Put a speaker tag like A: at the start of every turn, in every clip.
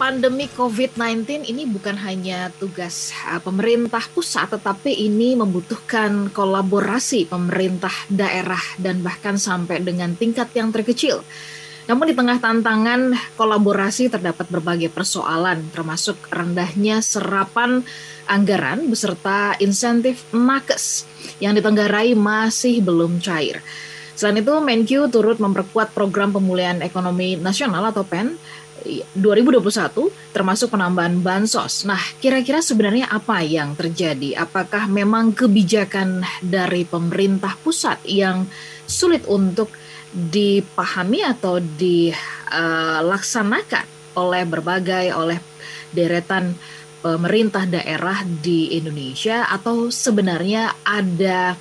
A: pandemi COVID-19 ini bukan hanya tugas pemerintah pusat, tetapi ini membutuhkan kolaborasi pemerintah daerah dan bahkan sampai dengan tingkat yang terkecil. Namun di tengah tantangan kolaborasi terdapat berbagai persoalan, termasuk rendahnya serapan anggaran beserta insentif nakes yang ditenggarai masih belum cair. Selain itu, Menkyu turut memperkuat program pemulihan ekonomi nasional atau PEN 2021, termasuk penambahan bansos. Nah, kira-kira sebenarnya apa yang terjadi? Apakah memang kebijakan dari pemerintah pusat yang sulit untuk dipahami atau dilaksanakan oleh deretan pemerintah daerah di Indonesia, atau sebenarnya ada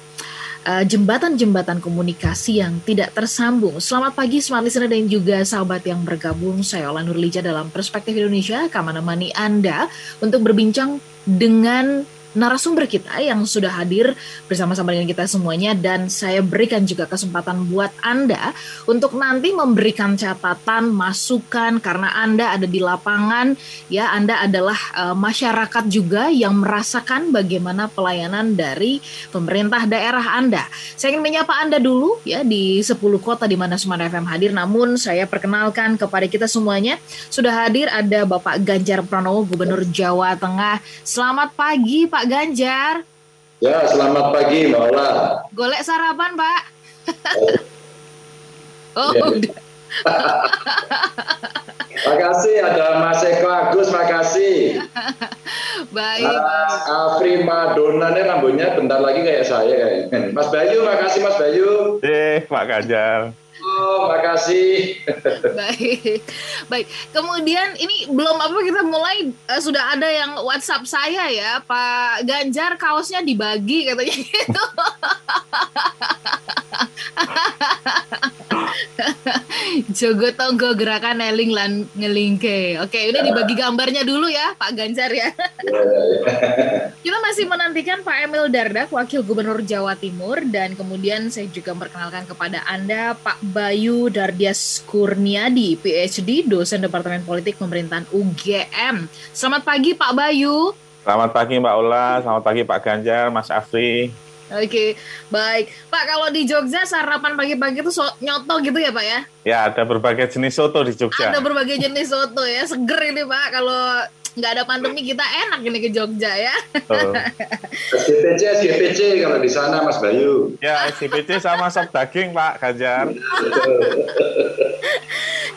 A: jembatan-jembatan komunikasi yang tidak tersambung? Selamat pagi smart listener dan juga sahabat yang bergabung. Saya Ola Nurlija dalam Perspektif Indonesia akan menemani Anda untuk berbincang dengan narasumber kita yang sudah hadir bersama-sama dengan kita semuanya, dan saya berikan juga kesempatan buat Anda untuk nanti memberikan catatan, masukan, karena Anda ada di lapangan, ya, Anda adalah masyarakat juga yang merasakan bagaimana pelayanan dari pemerintah daerah Anda. Saya ingin menyapa Anda dulu ya di 10 kota di mana Smart FM hadir, namun saya perkenalkan kepada kita semuanya, sudah hadir ada Bapak Ganjar Pranowo, Gubernur Jawa Tengah. Selamat pagi Pak Ganjar.
B: Ya, selamat pagi Mbak Ola.
A: Golek sarapan, Pak? Oh,
B: ya.
A: udah.
B: Makasih ada Mas Eko Agus, makasih.
A: Baik.
B: Afri Madonna ini rambutnya bentar lagi kayak saya kayaknya. Mas Bayu, makasih Mas Bayu.
C: Pak Ganjar.
B: Oh, makasih.
A: Baik. Kemudian ini belum kita mulai, sudah ada yang WhatsApp saya ya, Pak Ganjar kaosnya dibagi katanya gitu. Jogo tonggo gerakan eling lan ngelingke. Oke, ini dibagi gambarnya dulu ya Pak Ganjar ya. Kita masih menantikan Pak Emil Dardak, Wakil Gubernur Jawa Timur, dan kemudian saya juga memperkenalkan kepada Anda Pak Bayu Dardias Kurniadi, PhD, dosen Departemen Politik Pemerintahan UGM. Selamat pagi Pak Bayu.
C: Selamat pagi Mbak Ola, selamat pagi Pak Ganjar, Mas Afri.
A: Oke, baik. Pak, kalau di Jogja sarapan pagi-pagi itu nyoto gitu ya Pak ya?
C: Ya, ada berbagai jenis soto di Jogja.
A: Ada berbagai jenis soto ya, seger ini Pak. Kalau nggak ada pandemi kita enak ini ke Jogja ya.
B: SGPC kalau di sana Mas Bayu.
C: Ya, SGPC sama sop daging Pak Ganjar.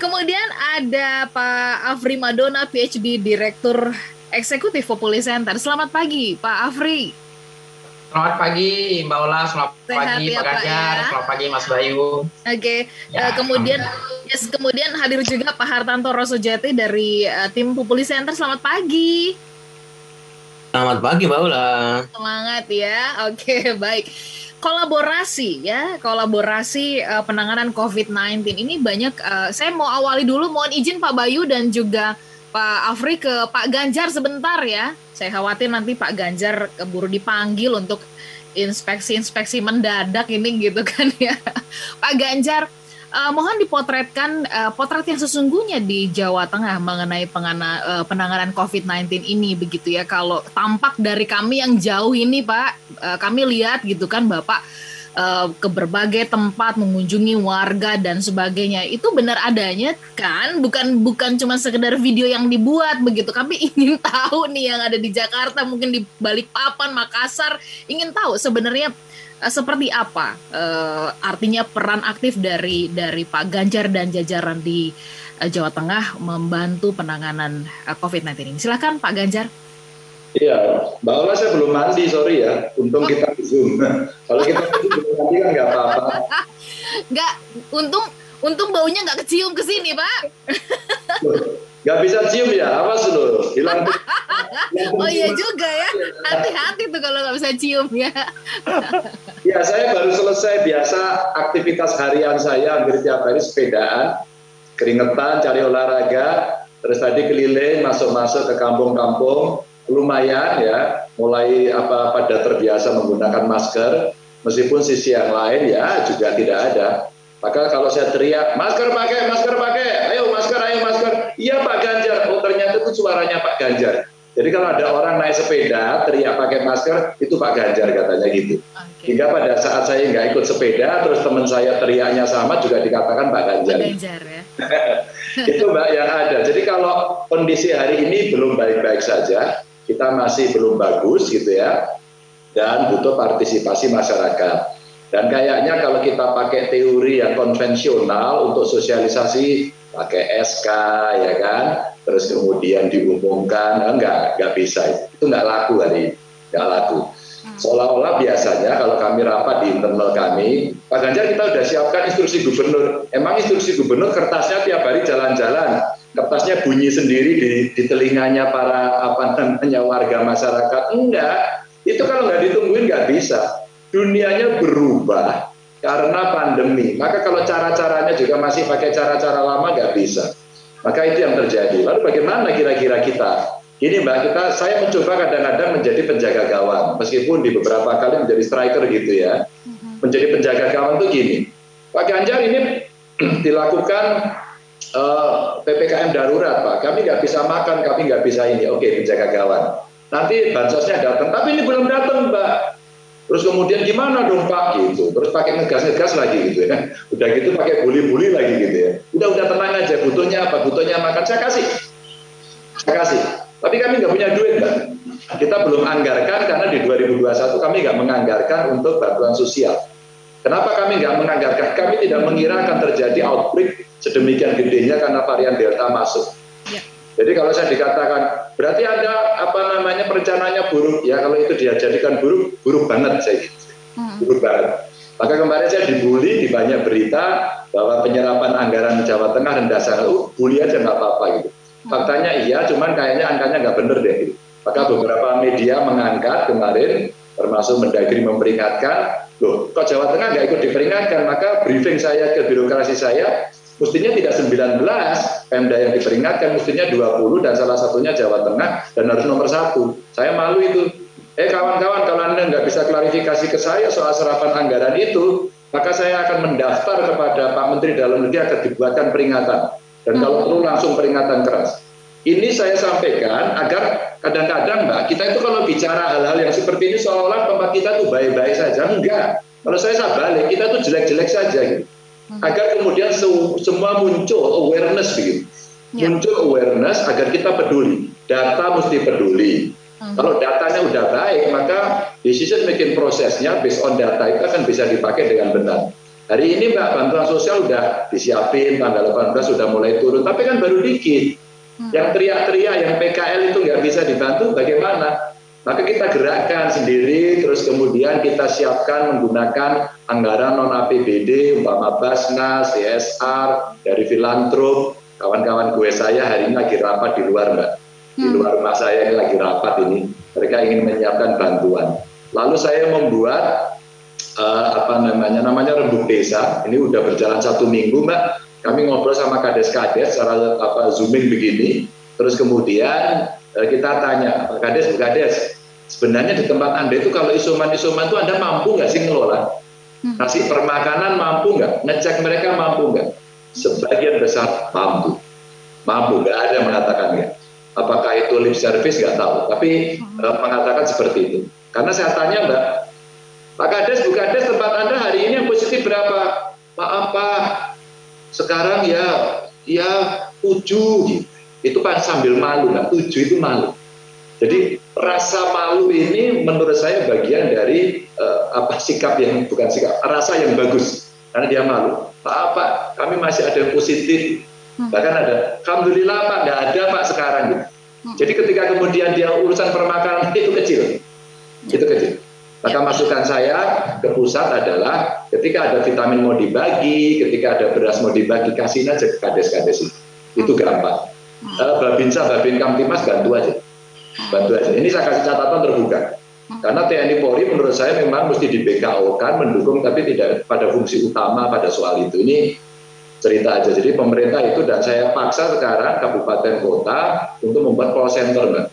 A: Kemudian ada Pak Afri Madonna, PhD, Direktur Eksekutif Populi Center. Selamat pagi Pak Afri.
D: Selamat pagi Mbak Ola, selamat pagi
A: ya,
D: Pak Ganjar, ya. Selamat pagi Mas Bayu.
A: Oke, ya, kemudian hadir juga Pak Hartanto Rosojati dari tim Populi Center. Selamat pagi.
D: Selamat pagi Mbak Ola.
A: Semangat ya. Oke, baik. Kolaborasi penanganan COVID-19 ini banyak. Saya mau awali dulu, mohon izin Pak Bayu dan juga Pak Afri ke Pak Ganjar sebentar ya. Saya khawatir nanti Pak Ganjar keburu dipanggil untuk inspeksi mendadak ini gitu kan ya. Pak Ganjar, mohon dipotretkan potret yang sesungguhnya di Jawa Tengah mengenai penanganan COVID-19 ini begitu ya. Kalau tampak dari kami yang jauh ini Pak, kami lihat gitu kan Bapak ke berbagai tempat mengunjungi warga dan sebagainya. Itu benar adanya kan? Bukan cuma sekedar video yang dibuat begitu. Kami ingin tahu nih yang ada di Jakarta, mungkin di Balikpapan, Makassar, ingin tahu sebenarnya seperti apa artinya peran aktif dari Pak Ganjar dan jajaran di Jawa Tengah membantu penanganan COVID-19 ini. Silakan Pak Ganjar.
B: Iya, Mbak Ola saya belum mandi, sorry ya. Untung kita di Zoom. Kalau kita belum mandi kan nggak apa-apa.
A: Nggak, untung baunya nggak kecium ke sini, Pak.
B: Nggak bisa cium ya, awas loh. Hilang.
A: Oh iya juga ya, hati-hati tuh kalau nggak bisa cium ya.
B: Ya, saya baru selesai biasa aktivitas harian saya, hampir tiap hari sepedaan, keringetan, cari olahraga, terus tadi keliling, masuk-masuk ke kampung-kampung. Lumayan ya, mulai pada terbiasa menggunakan masker, meskipun sisi yang lain ya juga tidak ada. Maka kalau saya teriak, masker pakai, ayo masker, iya Pak Ganjar, oh ternyata itu suaranya Pak Ganjar. Jadi kalau ada orang naik sepeda teriak pakai masker, itu Pak Ganjar katanya gitu. Hingga pada saat saya nggak ikut sepeda, terus teman saya teriaknya sama juga dikatakan Pak Ganjar.
A: Pak Ganjar ya.
B: Itu Mbak yang ada. Jadi kalau kondisi hari ini belum baik-baik saja, kita masih belum bagus gitu ya, dan butuh partisipasi masyarakat. Dan kayaknya kalau kita pakai teori yang konvensional untuk sosialisasi, pakai SK ya kan, terus kemudian diumumkan, nggak bisa, itu nggak laku hari ini, nggak laku. Seolah-olah biasanya kalau kami rapat di internal kami, Pak Ganjar kita udah siapkan instruksi gubernur. Emang instruksi gubernur kertasnya tiap hari jalan-jalan, kertasnya bunyi sendiri di telinganya para warga masyarakat. Enggak, itu kalau nggak ditungguin nggak bisa. Dunianya berubah karena pandemi. Maka kalau cara-caranya juga masih pakai cara-cara lama nggak bisa. Maka itu yang terjadi. Lalu bagaimana kira-kira kita? Gini Mbak, saya mencoba kadang-kadang menjadi penjaga gawang, meskipun di beberapa kali menjadi striker gitu ya. Menjadi penjaga gawang itu gini, Pak Ganjar ini dilakukan PPKM darurat Pak, kami nggak bisa makan, kami nggak bisa ini, oke penjaga gawang. Nanti bansosnya datang, tapi ini belum datang Mbak. Terus kemudian gimana dong Pak gitu, terus pakai ngegas-ngegas lagi gitu ya. Udah gitu pakai bully-bully lagi gitu ya. Udah tenang aja, butuhnya apa? Butuhnya makan, saya kasih. Tapi kami nggak punya duit, Mbak. Kita belum anggarkan karena di 2021 kami nggak menganggarkan untuk bantuan sosial. Kenapa kami nggak menganggarkan? Kami tidak mengira akan terjadi outbreak sedemikian gedenya karena varian Delta masuk. Ya. Jadi kalau saya dikatakan, berarti ada perencanaannya buruk. Ya kalau itu dia jadikan buruk banget saya gitu. Buruk banget. Maka kemarin saya dibully di banyak berita bahwa penyerapan anggaran Jawa Tengah rendah sangat. Bully aja nggak apa-apa gitu. Faktanya iya, cuman kayaknya angkanya nggak bener deh. Gitu. Maka beberapa media mengangkat kemarin, termasuk Mendagri memperingatkan, loh kok Jawa Tengah nggak ikut diperingatkan? Maka briefing saya ke birokrasi saya, mestinya tidak 19 Pemda yang diperingatkan, mestinya 20 dan salah satunya Jawa Tengah dan harus nomor 1. Saya malu itu. Kawan-kawan, kalau Anda nggak bisa klarifikasi ke saya soal serapan anggaran itu, maka saya akan mendaftar kepada Pak Menteri Dalam Negeri agar dibuatkan peringatan. Dan kalau perlu langsung peringatan keras. Ini saya sampaikan agar kadang-kadang Mbak, kita itu kalau bicara hal-hal yang seperti ini seolah-olah tempat kita tuh baik-baik saja. Enggak. Kalau saya balik, kita tuh jelek-jelek saja gitu. Agar kemudian semua muncul awareness begitu. Muncul awareness agar kita peduli. Data mesti peduli. Kalau datanya udah baik, maka decision making prosesnya based on data itu akan bisa dipakai dengan benar. Hari ini Mbak, bantuan sosial udah disiapin, tanggal 18 sudah mulai turun, tapi kan baru dikit. Yang teriak-teriak, yang PKL itu nggak bisa dibantu, bagaimana? Maka kita gerakkan sendiri, terus kemudian kita siapkan menggunakan anggaran non-APBD, umpama Basnas, CSR, dari Filantrop, kawan-kawan gue saya hari ini lagi rapat di luar Mbak. Di luar rumah saya ini lagi rapat ini, mereka ingin menyiapkan bantuan. Lalu saya membuat namanya rembuk desa. Ini udah berjalan 1 minggu Mbak. Kami ngobrol sama kades-kades secara zooming begini. Terus kemudian kita tanya, Pak Kades, Bu Kades, sebenarnya di tempat Anda itu kalau isoman-isoman itu Anda mampu nggak sih ngelola? Kasih permakanan mampu nggak? Ngecek mereka mampu nggak? Sebagian besar mampu. Mampu, nggak ada yang mengatakan nggak. Apakah itu lip service nggak tahu, tapi mengatakan seperti itu. Karena saya tanya Mbak, Pak Kades, Bu Kades, tempat Anda hari ini yang positif berapa? Maaf Pak, sekarang ya 7 gitu. Itu kan sambil malu Mbak, 7 itu malu. Jadi rasa malu ini menurut saya bagian dari sikap yang bukan sikap, rasa yang bagus. Karena dia malu. Pak, kami masih ada yang positif. Bahkan ada, alhamdulillah Pak, nggak ada Pak sekarang. Gitu. Jadi ketika kemudian dia urusan permakanan itu kecil. Itu kecil. Maka masukan saya ke pusat adalah ketika ada vitamin mau dibagi, ketika ada beras mau dibagi, kasihin aja ke kades-kades itu. Itu gampang. Babinsa, Babin Kamtimas bantu aja. Bantu aja. Ini saya kasih catatan terbuka. Karena TNI Polri menurut saya memang mesti di BKO-kan, mendukung, tapi tidak pada fungsi utama pada soal itu. Ini cerita aja. Jadi pemerintah itu, dan saya paksa sekarang kabupaten kota untuk membuat call center Mbak.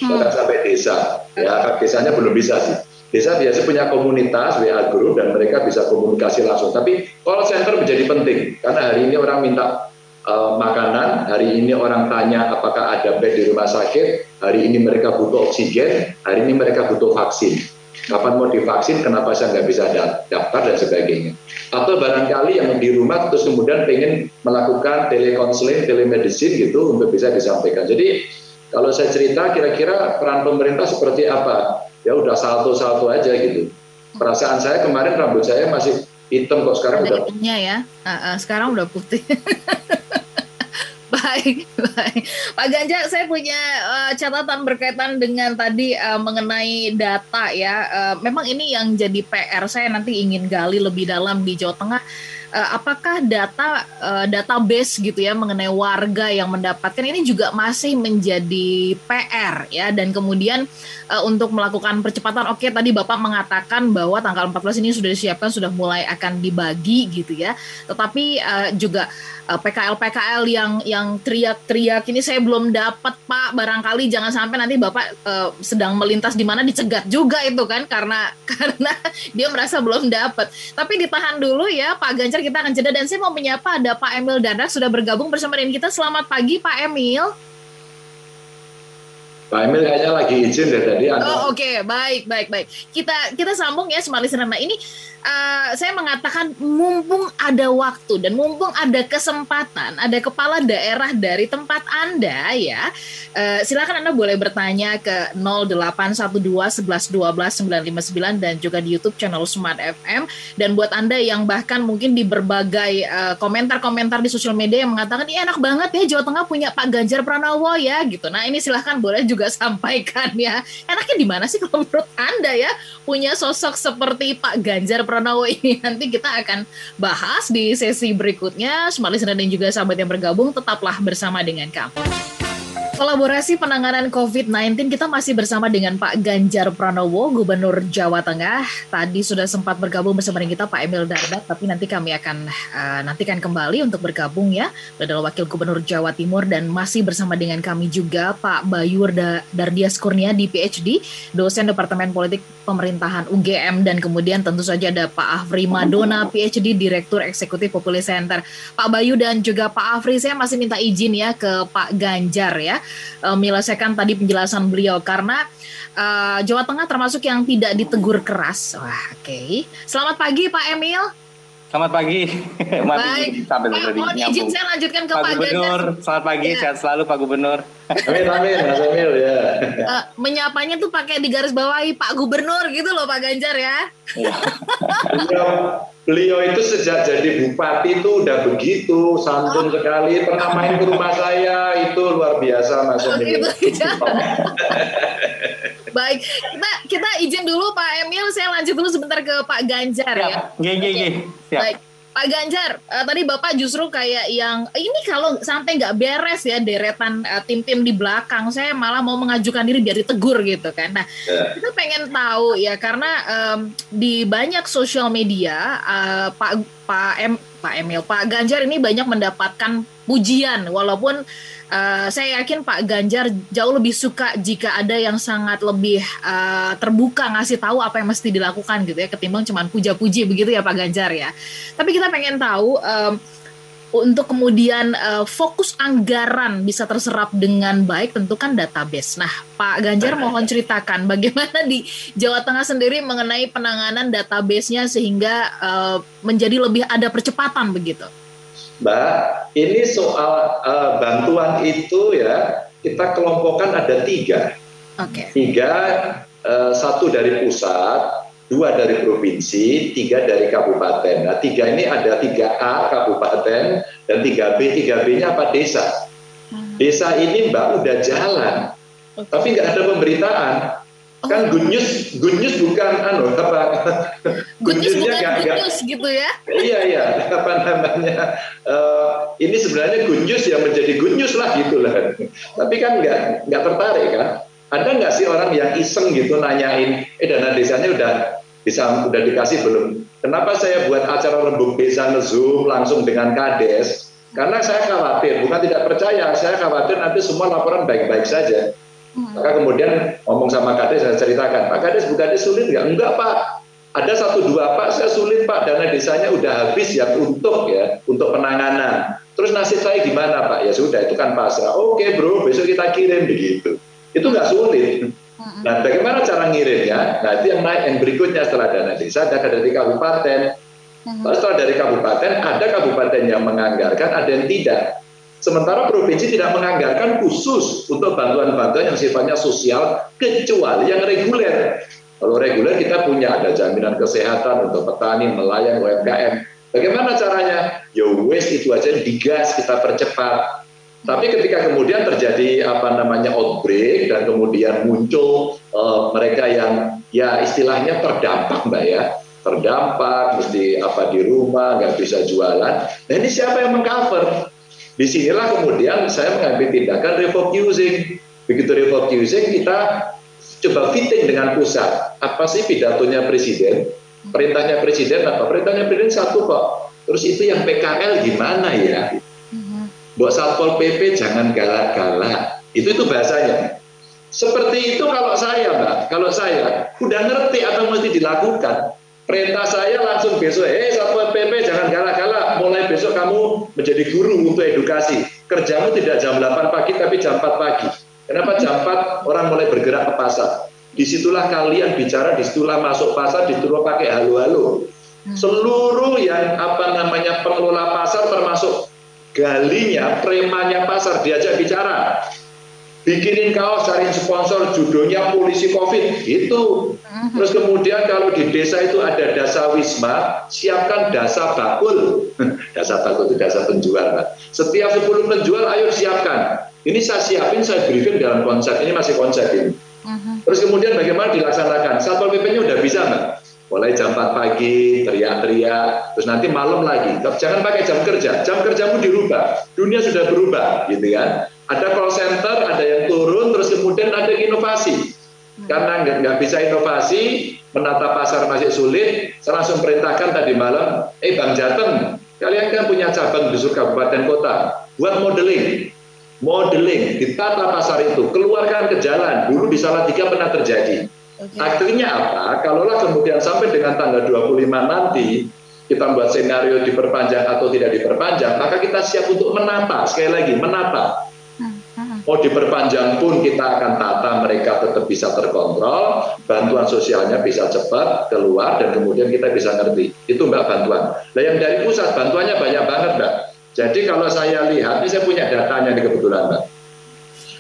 B: Bahkan sampai desa. Ya, desanya belum bisa sih. Desa biasa punya komunitas, WA group, dan mereka bisa komunikasi langsung. Tapi call center menjadi penting, karena hari ini orang minta makanan, hari ini orang tanya apakah ada bed di rumah sakit, hari ini mereka butuh oksigen, hari ini mereka butuh vaksin. Kapan mau divaksin, kenapa saya nggak bisa daftar dan sebagainya. Atau barangkali yang di rumah terus kemudian pengen melakukan telekonseling, telemedicine gitu untuk bisa disampaikan. Jadi kalau saya cerita kira-kira peran pemerintah seperti apa? Ya udah salto-salto aja gitu. Perasaan saya kemarin rambut saya masih hitam kok, sekarang udah
A: hitamnya ya. Sekarang udah putih. Baik. Pak Ganjar, saya punya catatan berkaitan dengan tadi mengenai data ya. Memang ini yang jadi PR saya, nanti ingin gali lebih dalam di Jawa Tengah. Apakah database gitu ya mengenai warga yang mendapatkan ini juga masih menjadi PR ya, dan kemudian untuk melakukan percepatan, oke, tadi Bapak mengatakan bahwa tanggal 14 ini sudah disiapkan, sudah mulai akan dibagi gitu ya, tetapi juga PKL yang teriak-teriak ini saya belum dapat Pak, barangkali jangan sampai nanti Bapak sedang melintas di mana dicegat juga itu kan, karena dia merasa belum dapat. Tapi ditahan dulu ya Pak Ganjar, kita akan jeda, dan saya mau menyapa ada Pak Emil Dardak sudah bergabung bersama dengan kita. Selamat pagi Pak Emil.
B: Pak Emil kayaknya lagi izin dari tadi.
A: Oh oke. Baik. Kita sambung ya Smart Listener. Nah ini saya mengatakan mumpung ada waktu dan mumpung ada kesempatan, ada kepala daerah dari tempat Anda ya, silakan Anda boleh bertanya ke 0812 11 12 959 dan juga di YouTube channel Smart FM. Dan buat Anda yang bahkan mungkin di berbagai komentar-komentar di sosial media yang mengatakan ini enak banget ya Jawa Tengah punya Pak Ganjar Pranowo ya gitu. Nah ini silahkan boleh juga sampaikan ya. Enaknya di mana sih kalau menurut Anda ya punya sosok seperti Pak Ganjar Pranowo ini? Nanti kita akan bahas di sesi berikutnya. Smart Listener dan juga sahabat yang bergabung, tetaplah bersama dengan kami. Kolaborasi penanganan COVID-19, kita masih bersama dengan Pak Ganjar Pranowo, Gubernur Jawa Tengah. Tadi sudah sempat bergabung bersama dengan kita Pak Emil Dardak, tapi nanti kami akan nantikan kembali untuk bergabung ya. Adalah Wakil Gubernur Jawa Timur, dan masih bersama dengan kami juga Pak Bayu Dardias Kurnia di PhD, dosen Departemen Politik Pemerintahan UGM, dan kemudian tentu saja ada Pak Afri Madona, PhD, Direktur Eksekutif Populi Center. Pak Bayu dan juga Pak Afri, saya masih minta izin ya ke Pak Ganjar ya, menyelesaikan tadi penjelasan beliau, karena Jawa Tengah termasuk yang tidak ditegur keras. Wah, oke. Selamat pagi Pak Emil.
C: Selamat pagi.
A: Baik. Mohon izin saya lanjutkan ke Pak
C: Gubernur.
A: Ganjar.
C: Selamat pagi,
A: Ya.
C: sehat selalu Pak Gubernur.
B: Amin, Mas Emil ya.
A: Menyapanya tuh pakai digaris bawahi Pak Gubernur gitu loh Pak Ganjar ya.
B: Beliau itu sejak jadi bupati itu udah begitu, santun sekali. Pernah main ke rumah saya, itu luar biasa Mas Emil.
A: Baik, kita izin dulu Pak Emil, saya lanjut dulu sebentar ke Pak Ganjar ya.
C: Siap.
A: Baik, Pak Ganjar, tadi Bapak justru kayak yang ini kalau sampai nggak beres ya deretan tim-tim di belakang, saya malah mau mengajukan diri biar ditegur gitu kan. Nah, kita pengen tahu ya, karena di banyak sosial media Pak Ganjar ini banyak mendapatkan pujian, walaupun saya yakin Pak Ganjar jauh lebih suka jika ada yang sangat lebih terbuka ngasih tahu apa yang mesti dilakukan gitu ya, ketimbang cuman puja-puji begitu ya Pak Ganjar ya. Tapi kita pengen tahu untuk kemudian fokus anggaran bisa terserap dengan baik, tentu kan database. Nah, Pak Ganjar mohon ceritakan bagaimana di Jawa Tengah sendiri mengenai penanganan database-nya sehingga menjadi lebih ada percepatan begitu.
B: Mbak, ini soal bantuan itu ya, kita kelompokkan ada 3.
A: Oke.
B: 3, 1 dari pusat, 2 dari provinsi, 3 dari kabupaten. Nah, 3 ini ada 3A kabupaten dan 3B. 3B-nya apa? Desa. Desa ini Mbak udah jalan, tapi nggak ada pemberitaan. Kan good news bukan
A: Good news bukan good news gitu ya.
B: Iya, apa namanya, ini sebenarnya good news yang menjadi good news lah gitu lah. Tapi kan nggak tertarik kan. Ada nggak sih orang yang iseng gitu nanyain, dana desanya udah dikasih belum? Kenapa saya buat acara rembuk desa nge-zoom langsung dengan Kades? Karena saya khawatir, bukan tidak percaya, saya khawatir nanti semua laporan baik-baik saja. Maka kemudian ngomong sama Kades, saya ceritakan, Pak Kades, Bu Kades sulit nggak? Enggak Pak, ada 1-2 Pak, saya sulit Pak, dana desanya udah habis ya untuk penanganan. Terus nasib saya gimana Pak? Ya sudah, itu kan pasrah. Oke bro, besok kita kirim begitu. Itu nggak sulit. Nah, bagaimana cara ngirimnya? Nah, itu yang berikutnya setelah dana desa, ada dari kabupaten. Lalu setelah dari kabupaten, ada kabupaten yang menganggarkan, ada yang tidak. Sementara provinsi tidak menganggarkan khusus untuk bantuan-bantuan yang sifatnya sosial, kecuali yang reguler. Kalau reguler kita punya, ada jaminan kesehatan untuk petani, nelayan, UMKM. Bagaimana caranya? Ya wes itu aja digas, kita percepat. Tapi ketika kemudian terjadi outbreak dan kemudian muncul mereka yang ya istilahnya terdampak Mbak ya, terdampak mesti di rumah nggak bisa jualan. Nah ini siapa yang mengcover? Disinilah kemudian saya mengambil tindakan refocusing. Begitu refocusing kita coba fitting dengan pusat. Apa sih pidatonya presiden? Perintahnya presiden apa? Perintahnya presiden satu kok. Terus itu yang PKL gimana ya? Buat Satpol PP jangan galak-galak. Itu bahasanya. Seperti itu kalau saya, Mbak. Kalau saya udah ngerti apa yang mesti dilakukan. Perintah saya langsung besok, Satpol PP jangan galak-galak. Mulai besok kamu menjadi guru untuk edukasi. Kerjamu tidak jam 8 pagi tapi jam 4 pagi. Kenapa jam 4 orang mulai bergerak ke pasar? Disitulah kalian bicara, disitulah masuk pasar, disitulah pakai halo-halo. Seluruh yang pengelola pasar termasuk galinya, premannya pasar diajak bicara, bikinin kaos, cari sponsor, judulnya polisi COVID gitu. Terus kemudian kalau di desa itu ada dasa wisma, siapkan dasa bakul. Dasa bakul itu dasa penjual Pak. Setiap 10 penjual ayo siapkan. Ini saya siapin, saya briefing dalam konsep, ini masih konsep ini. Terus kemudian bagaimana dilaksanakan? Satpol PP-nya udah bisa Mbak? Mulai jam 4 pagi, teriak-teriak, terus nanti malam lagi. Jangan pakai jam kerjamu dirubah. Dunia sudah berubah, gitu kan. Ada call center, ada yang turun, terus kemudian ada inovasi. Karena nggak bisa inovasi, menata pasar masih sulit, saya langsung perintahkan tadi malam, Bang Jateng, kalian kan punya cabang di seluruh kabupaten kota, buat modeling, ditata pasar itu, keluarkan ke jalan. Dulu di Salatiga pernah terjadi. Akhirnya apa? Kalaulah kemudian sampai dengan tanggal 25 nanti kita buat skenario diperpanjang atau tidak diperpanjang, maka kita siap untuk menata. Sekali lagi, menata. Mau diperpanjang pun kita akan tata, mereka tetap bisa terkontrol, bantuan sosialnya bisa cepat keluar, dan kemudian kita bisa ngerti. Itu Mbak bantuan. Nah yang dari pusat, bantuannya banyak banget Mbak. Jadi kalau saya lihat, ini saya punya datanya di kebetulan Mbak.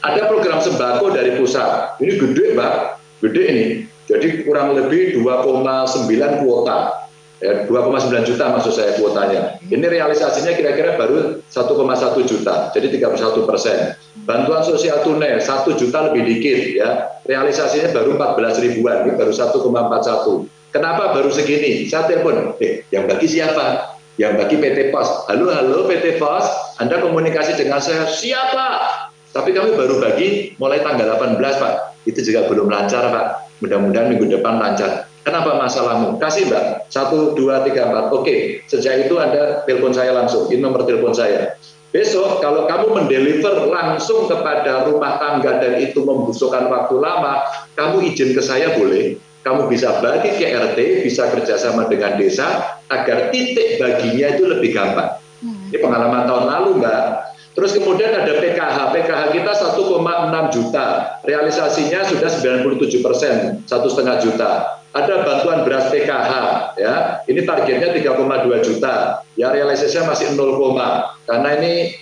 B: Ada program sembako dari pusat. Ini gede Mbak. Gede ini, jadi kurang lebih 2,9 kuota, 2,9 juta maksud saya kuotanya. Ini realisasinya kira-kira baru 1,1 juta, jadi 31%. Bantuan sosial tunai 1 juta lebih dikit, ya. Realisasinya baru 14 ribuan, ini baru 1,41. Kenapa baru segini? Saya telepon, yang bagi siapa? Yang bagi PT Pos. Halo PT Pos, Anda komunikasi dengan saya, siapa? Tapi kami baru bagi mulai tanggal 18 Pak. Itu juga belum lancar Pak, mudah-mudahan minggu depan lancar. Kenapa masalahmu? Kasih Mbak, 1, 2, 3, 4. Oke, sejak itu Anda telepon saya langsung, ini nomor telepon saya. Besok kalau kamu mendeliver langsung kepada rumah tangga dan itu membutuhkan waktu lama, kamu izin ke saya boleh. Kamu bisa bagi ke RT, bisa kerjasama dengan desa, agar titik baginya itu lebih gampang. Ini pengalaman tahun lalu Mbak. Terus kemudian ada PKH kita 1,6 juta, realisasinya sudah 97%, 1,5 juta. Ada bantuan beras PKH, ya, ini targetnya 3,2 juta, ya realisasinya masih 0, karena ini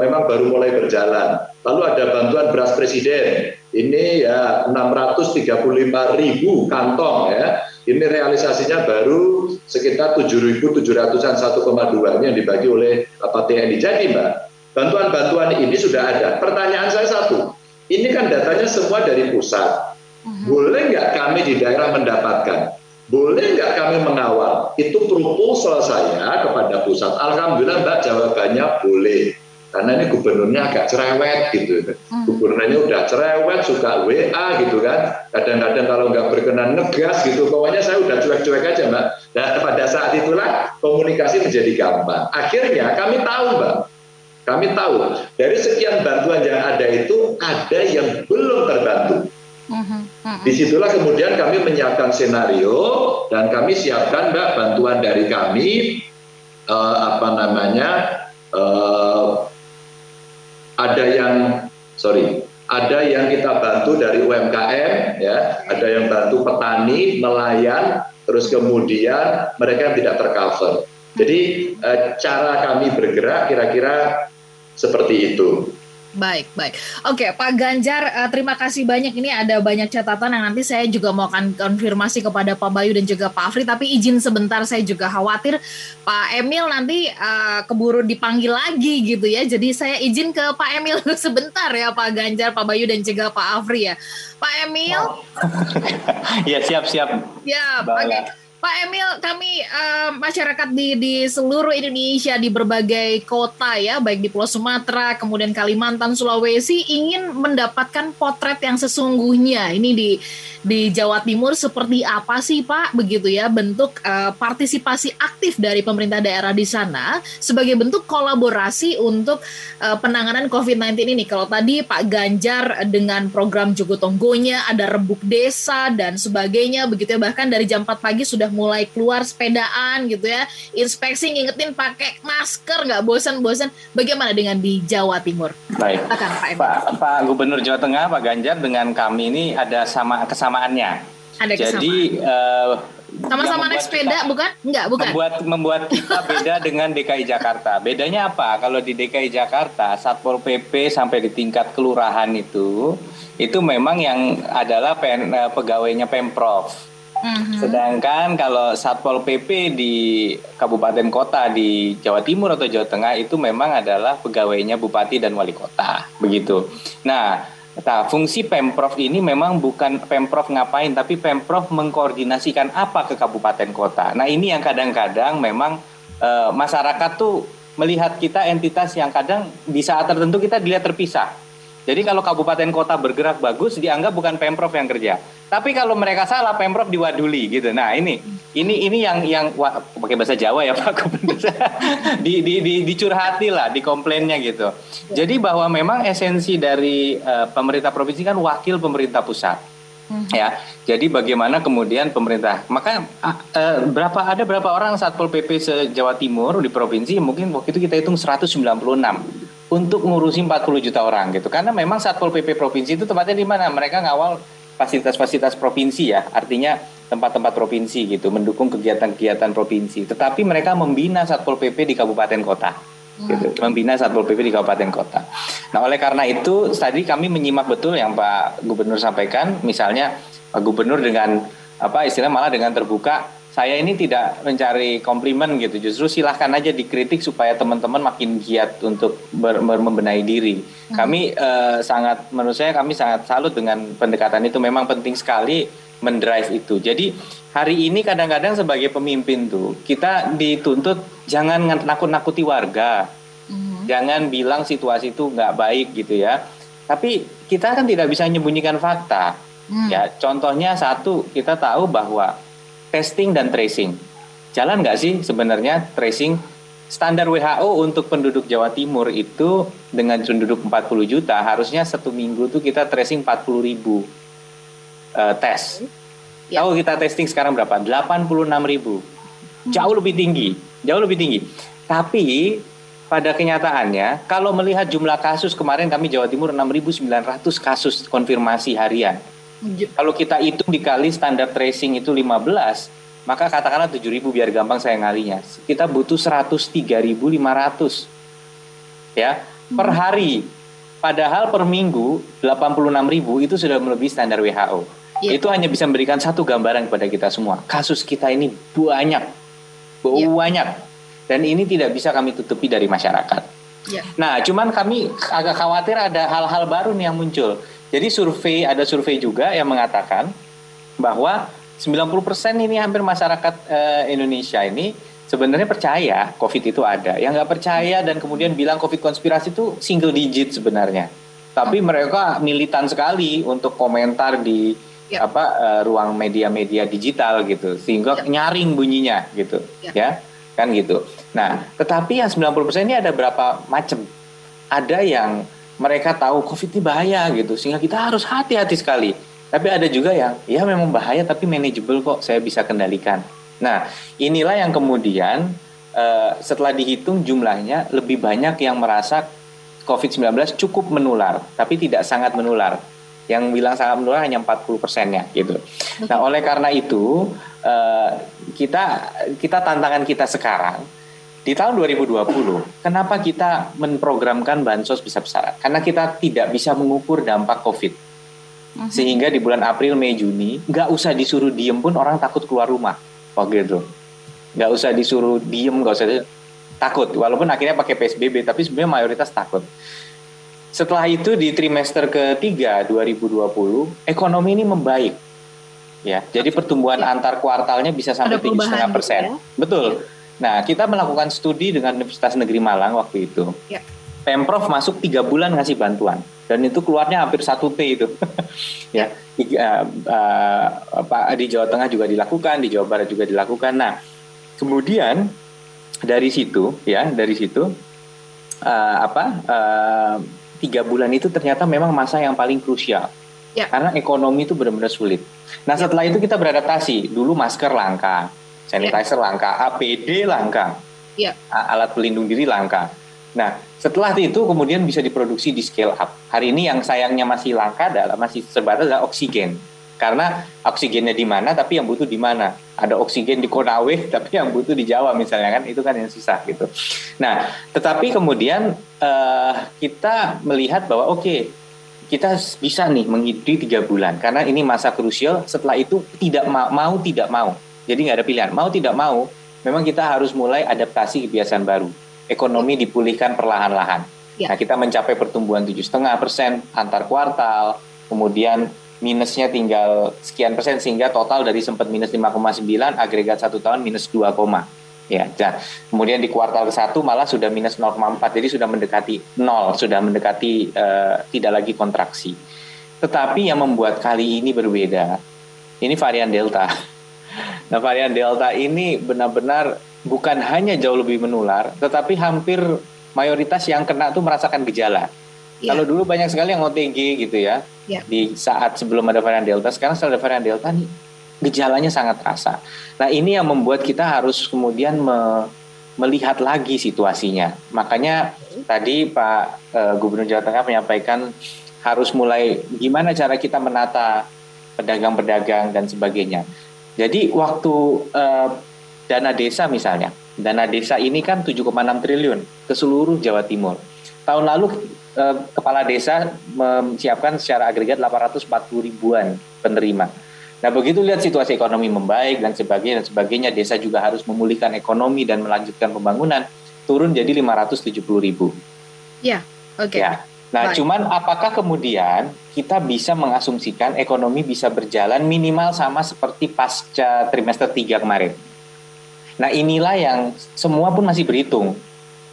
B: memang baru mulai berjalan. Lalu ada bantuan beras presiden, ini ya 635.000 kantong, ya, ini realisasinya baru sekitar 7.700-an, 1,2, ini yang dibagi oleh TNI. Jadi Mbak, bantuan-bantuan ini sudah ada. Pertanyaan saya satu, ini kan datanya semua dari pusat. Boleh nggak kami di daerah mendapatkan? Boleh nggak kami mengawal? Itu proposal saya kepada pusat. Alhamdulillah Mbak, jawabannya boleh. Karena ini gubernurnya agak cerewet gitu. Gubernurnya udah cerewet, suka WA gitu kan. Kadang-kadang kalau nggak berkenan ngegas gitu. Pokoknya saya udah cuek-cuek aja Mbak. Nah pada saat itulah komunikasi menjadi gampang. Akhirnya kami tahu Mbak. Kami tahu dari sekian bantuan yang ada itu ada yang belum terbantu. Disitulah kemudian kami menyiapkan skenario dan kami siapkan Mbak bantuan dari kami ada yang kita bantu dari UMKM, ya, ada yang bantu petani, nelayan, terus kemudian mereka yang tidak tercover. Jadi cara kami bergerak kira-kira seperti itu.
A: Baik. Oke, Pak Ganjar, terima kasih banyak. Ini ada banyak catatan yang nanti saya juga mau akan konfirmasi kepada Pak Bayu dan juga Pak Afri. Tapi izin sebentar, saya juga khawatir Pak Emil nanti keburu dipanggil lagi gitu ya. Jadi saya izin ke Pak Emil sebentar ya, Pak Ganjar, Pak Bayu dan juga Pak Afri ya. Pak Emil.
E: Ya, siap.
A: Ya, oke. Pak Emil, kami masyarakat di seluruh Indonesia, di berbagai kota ya, baik di Pulau Sumatera, kemudian Kalimantan, Sulawesi, ingin mendapatkan potret yang sesungguhnya. Ini di Jawa Timur seperti apa sih Pak, begitu ya, bentuk partisipasi aktif dari pemerintah daerah di sana sebagai bentuk kolaborasi untuk penanganan COVID-19 ini. Kalau tadi Pak Ganjar dengan program Jogotongonya, ada Rembuk Desa dan sebagainya, begitu ya, bahkan dari jam 4 pagi sudah mulai keluar sepedaan gitu ya, inspeksi, ngingetin pakai masker, nggak bosan-bosan. Bagaimana dengan di Jawa Timur?
E: Baik, Pak Gubernur Jawa Tengah, Pak Ganjar dengan kami ini ada kesamaannya.
A: Ada kesamaan.
E: Jadi
A: sama-sama naik sepeda, bukan? Bukan.
E: Membuat kita beda dengan DKI Jakarta. Bedanya apa? Kalau di DKI Jakarta, Satpol PP sampai di tingkat kelurahan itu memang yang adalah pegawainya Pemprov. Sedangkan kalau Satpol PP di kabupaten kota di Jawa Timur atau Jawa Tengah itu memang adalah pegawainya bupati dan wali kota, begitu. Nah, fungsi Pemprov ini memang bukan Pemprov ngapain, tapi Pemprov mengkoordinasikan apa ke kabupaten kota. Nah, ini yang kadang-kadang memang masyarakat tuh melihat kita entitas yang kadang di saat tertentu kita dilihat terpisah. Jadi kalau kabupaten kota bergerak bagus, dianggap bukan Pemprov yang kerja. Tapi kalau mereka salah, Pemprov diwaduli gitu. Nah, ini yang pakai bahasa Jawa ya Pak Gubernur. Dicurhati lah, dikomplainnya gitu. Jadi bahwa memang esensi dari pemerintah provinsi kan wakil pemerintah pusat. Ya. Jadi bagaimana kemudian pemerintah, maka ada berapa orang Satpol PP se-Jawa Timur di provinsi, mungkin waktu itu kita hitung 196 untuk ngurusi 40 juta orang gitu. Karena memang Satpol PP provinsi itu tempatnya di mana? Mereka ngawal fasilitas-fasilitas provinsi ya, artinya tempat-tempat provinsi gitu, mendukung kegiatan-kegiatan provinsi. Tetapi mereka membina Satpol PP di kabupaten kota. Gitu, membina Satpol PP di kabupaten kota. Nah, oleh karena itu tadi kami menyimak betul yang Pak Gubernur sampaikan, misalnya Pak Gubernur dengan malah dengan terbuka, saya ini tidak mencari komplimen gitu, justru silahkan aja dikritik supaya teman-teman makin giat untuk membenahi diri. Kami menurut saya kami sangat salut dengan pendekatan itu, memang penting sekali mendrive itu. Jadi hari ini kadang-kadang sebagai pemimpin tuh kita dituntut jangan nakut-nakuti warga, jangan bilang situasi itu nggak baik gitu ya. Tapi kita kan tidak bisa menyembunyikan fakta. Ya, contohnya satu, kita tahu bahwa testing dan tracing. Jalan nggak sih sebenarnya tracing? Standar WHO untuk penduduk Jawa Timur itu dengan penduduk 40 juta, harusnya 1 minggu tuh kita tracing 40.000 tes. Tahu kita testing sekarang berapa? 86.000. Jauh lebih tinggi. Tapi pada kenyataannya, kalau melihat jumlah kasus kemarin kami Jawa Timur 6.900 kasus konfirmasi harian. Kalau kita hitung dikali standar tracing itu 15, maka katakanlah 7.000 biar gampang saya ngalinya. Kita butuh 103.500 ya per hari. Padahal per minggu 86.000 itu sudah melebihi standar WHO. Itu hanya bisa memberikan satu gambaran kepada kita semua. Kasus kita ini banyak. Dan ini tidak bisa kami tutupi dari masyarakat. Nah, cuman kami agak khawatir ada hal-hal baru nih yang muncul. Jadi ada survei juga yang mengatakan bahwa 90% ini hampir masyarakat Indonesia ini sebenarnya percaya COVID itu ada. Yang nggak percaya dan kemudian bilang COVID konspirasi itu single digit sebenarnya. Tapi mereka militan sekali untuk komentar di ruang media-media digital gitu, sehingga nyaring bunyinya gitu, ya kan gitu. Nah, tetapi yang 90% ini ada berapa macam? Ada yang mereka tahu COVID ini bahaya gitu, sehingga kita harus hati-hati sekali. Tapi ada juga yang, ya memang bahaya tapi manageable kok, saya bisa kendalikan. Nah, inilah yang kemudian setelah dihitung jumlahnya lebih banyak yang merasa COVID-19 cukup menular, tapi tidak sangat menular. Yang bilang sangat menular hanya 40%-nya gitu. Nah, oleh karena itu kita tantangan kita sekarang di tahun 2020, kenapa kita memprogramkan bansos besar-besaran? Karena kita tidak bisa mengukur dampak COVID. Sehingga di bulan April, Mei, Juni, nggak usah disuruh diem pun orang takut keluar rumah waktu itu. Nggak usah disuruh diem, nggak usah takut. Walaupun akhirnya pakai PSBB, tapi sebenarnya mayoritas takut. Setelah itu di trimester ketiga 2020, ekonomi ini membaik. Ya, jadi pertumbuhan antar kuartalnya bisa sampai 7,5%. Ya? Betul. Nah, kita melakukan studi dengan Universitas Negeri Malang waktu itu. Ya. Pemprov masuk 3 bulan ngasih bantuan. Dan itu keluarnya hampir 1 T itu. Ya, di Jawa Tengah juga dilakukan, di Jawa Barat juga dilakukan. Nah, kemudian dari situ 3 bulan itu ternyata memang masa yang paling krusial. Ya. Karena ekonomi itu benar-benar sulit. Nah, setelah itu kita beradaptasi. Dulu masker langka, sanitizer langka, APD langka, alat pelindung diri langka. Nah, setelah itu kemudian bisa diproduksi di scale up. Hari ini yang sayangnya masih langka masih terbatas adalah oksigen. Karena oksigennya di mana, tapi yang butuh di mana. Ada oksigen di Konawe, tapi yang butuh di Jawa misalnya kan, itu kan yang susah gitu. Nah, tetapi kemudian kita melihat bahwa kita bisa nih menghidupi 3 bulan. Karena ini masa krusial, setelah itu tidak mau. Jadi nggak ada pilihan. Mau tidak mau, memang kita harus mulai adaptasi kebiasaan baru. Ekonomi dipulihkan perlahan-lahan. Ya. Nah, kita mencapai pertumbuhan 7,5% antar kuartal, kemudian minusnya tinggal sekian persen, sehingga total dari sempat minus 5,9, agregat 1 tahun minus 2, ya. Nah, kemudian di kuartal ke-1 malah sudah minus 0,4, jadi sudah mendekati 0, sudah mendekati tidak lagi kontraksi. Tetapi yang membuat kali ini berbeda, ini varian Delta. Nah, varian Delta ini benar-benar bukan hanya jauh lebih menular, tetapi hampir mayoritas yang kena tuh merasakan gejala. Kalau dulu banyak sekali yang OTG gitu ya, di saat sebelum ada varian Delta, sekarang setelah ada varian Delta nih, gejalanya sangat terasa. Nah, ini yang membuat kita harus kemudian melihat lagi situasinya. Makanya tadi Pak Gubernur Jawa Tengah menyampaikan harus mulai gimana cara kita menata pedagang-pedagang dan sebagainya. Jadi waktu dana desa misalnya, dana desa ini kan 7,6 triliun ke seluruh Jawa Timur. Tahun lalu kepala desa menyiapkan secara agregat 840 ribuan penerima. Nah, begitu lihat situasi ekonomi membaik dan sebagainya, desa juga harus memulihkan ekonomi dan melanjutkan pembangunan, turun jadi 570 ribu. Ya, oke. Ya. Nah, cuman apakah kemudian kita bisa mengasumsikan ekonomi bisa berjalan minimal sama seperti pasca trimester 3 kemarin? Nah, inilah yang semua pun masih berhitung.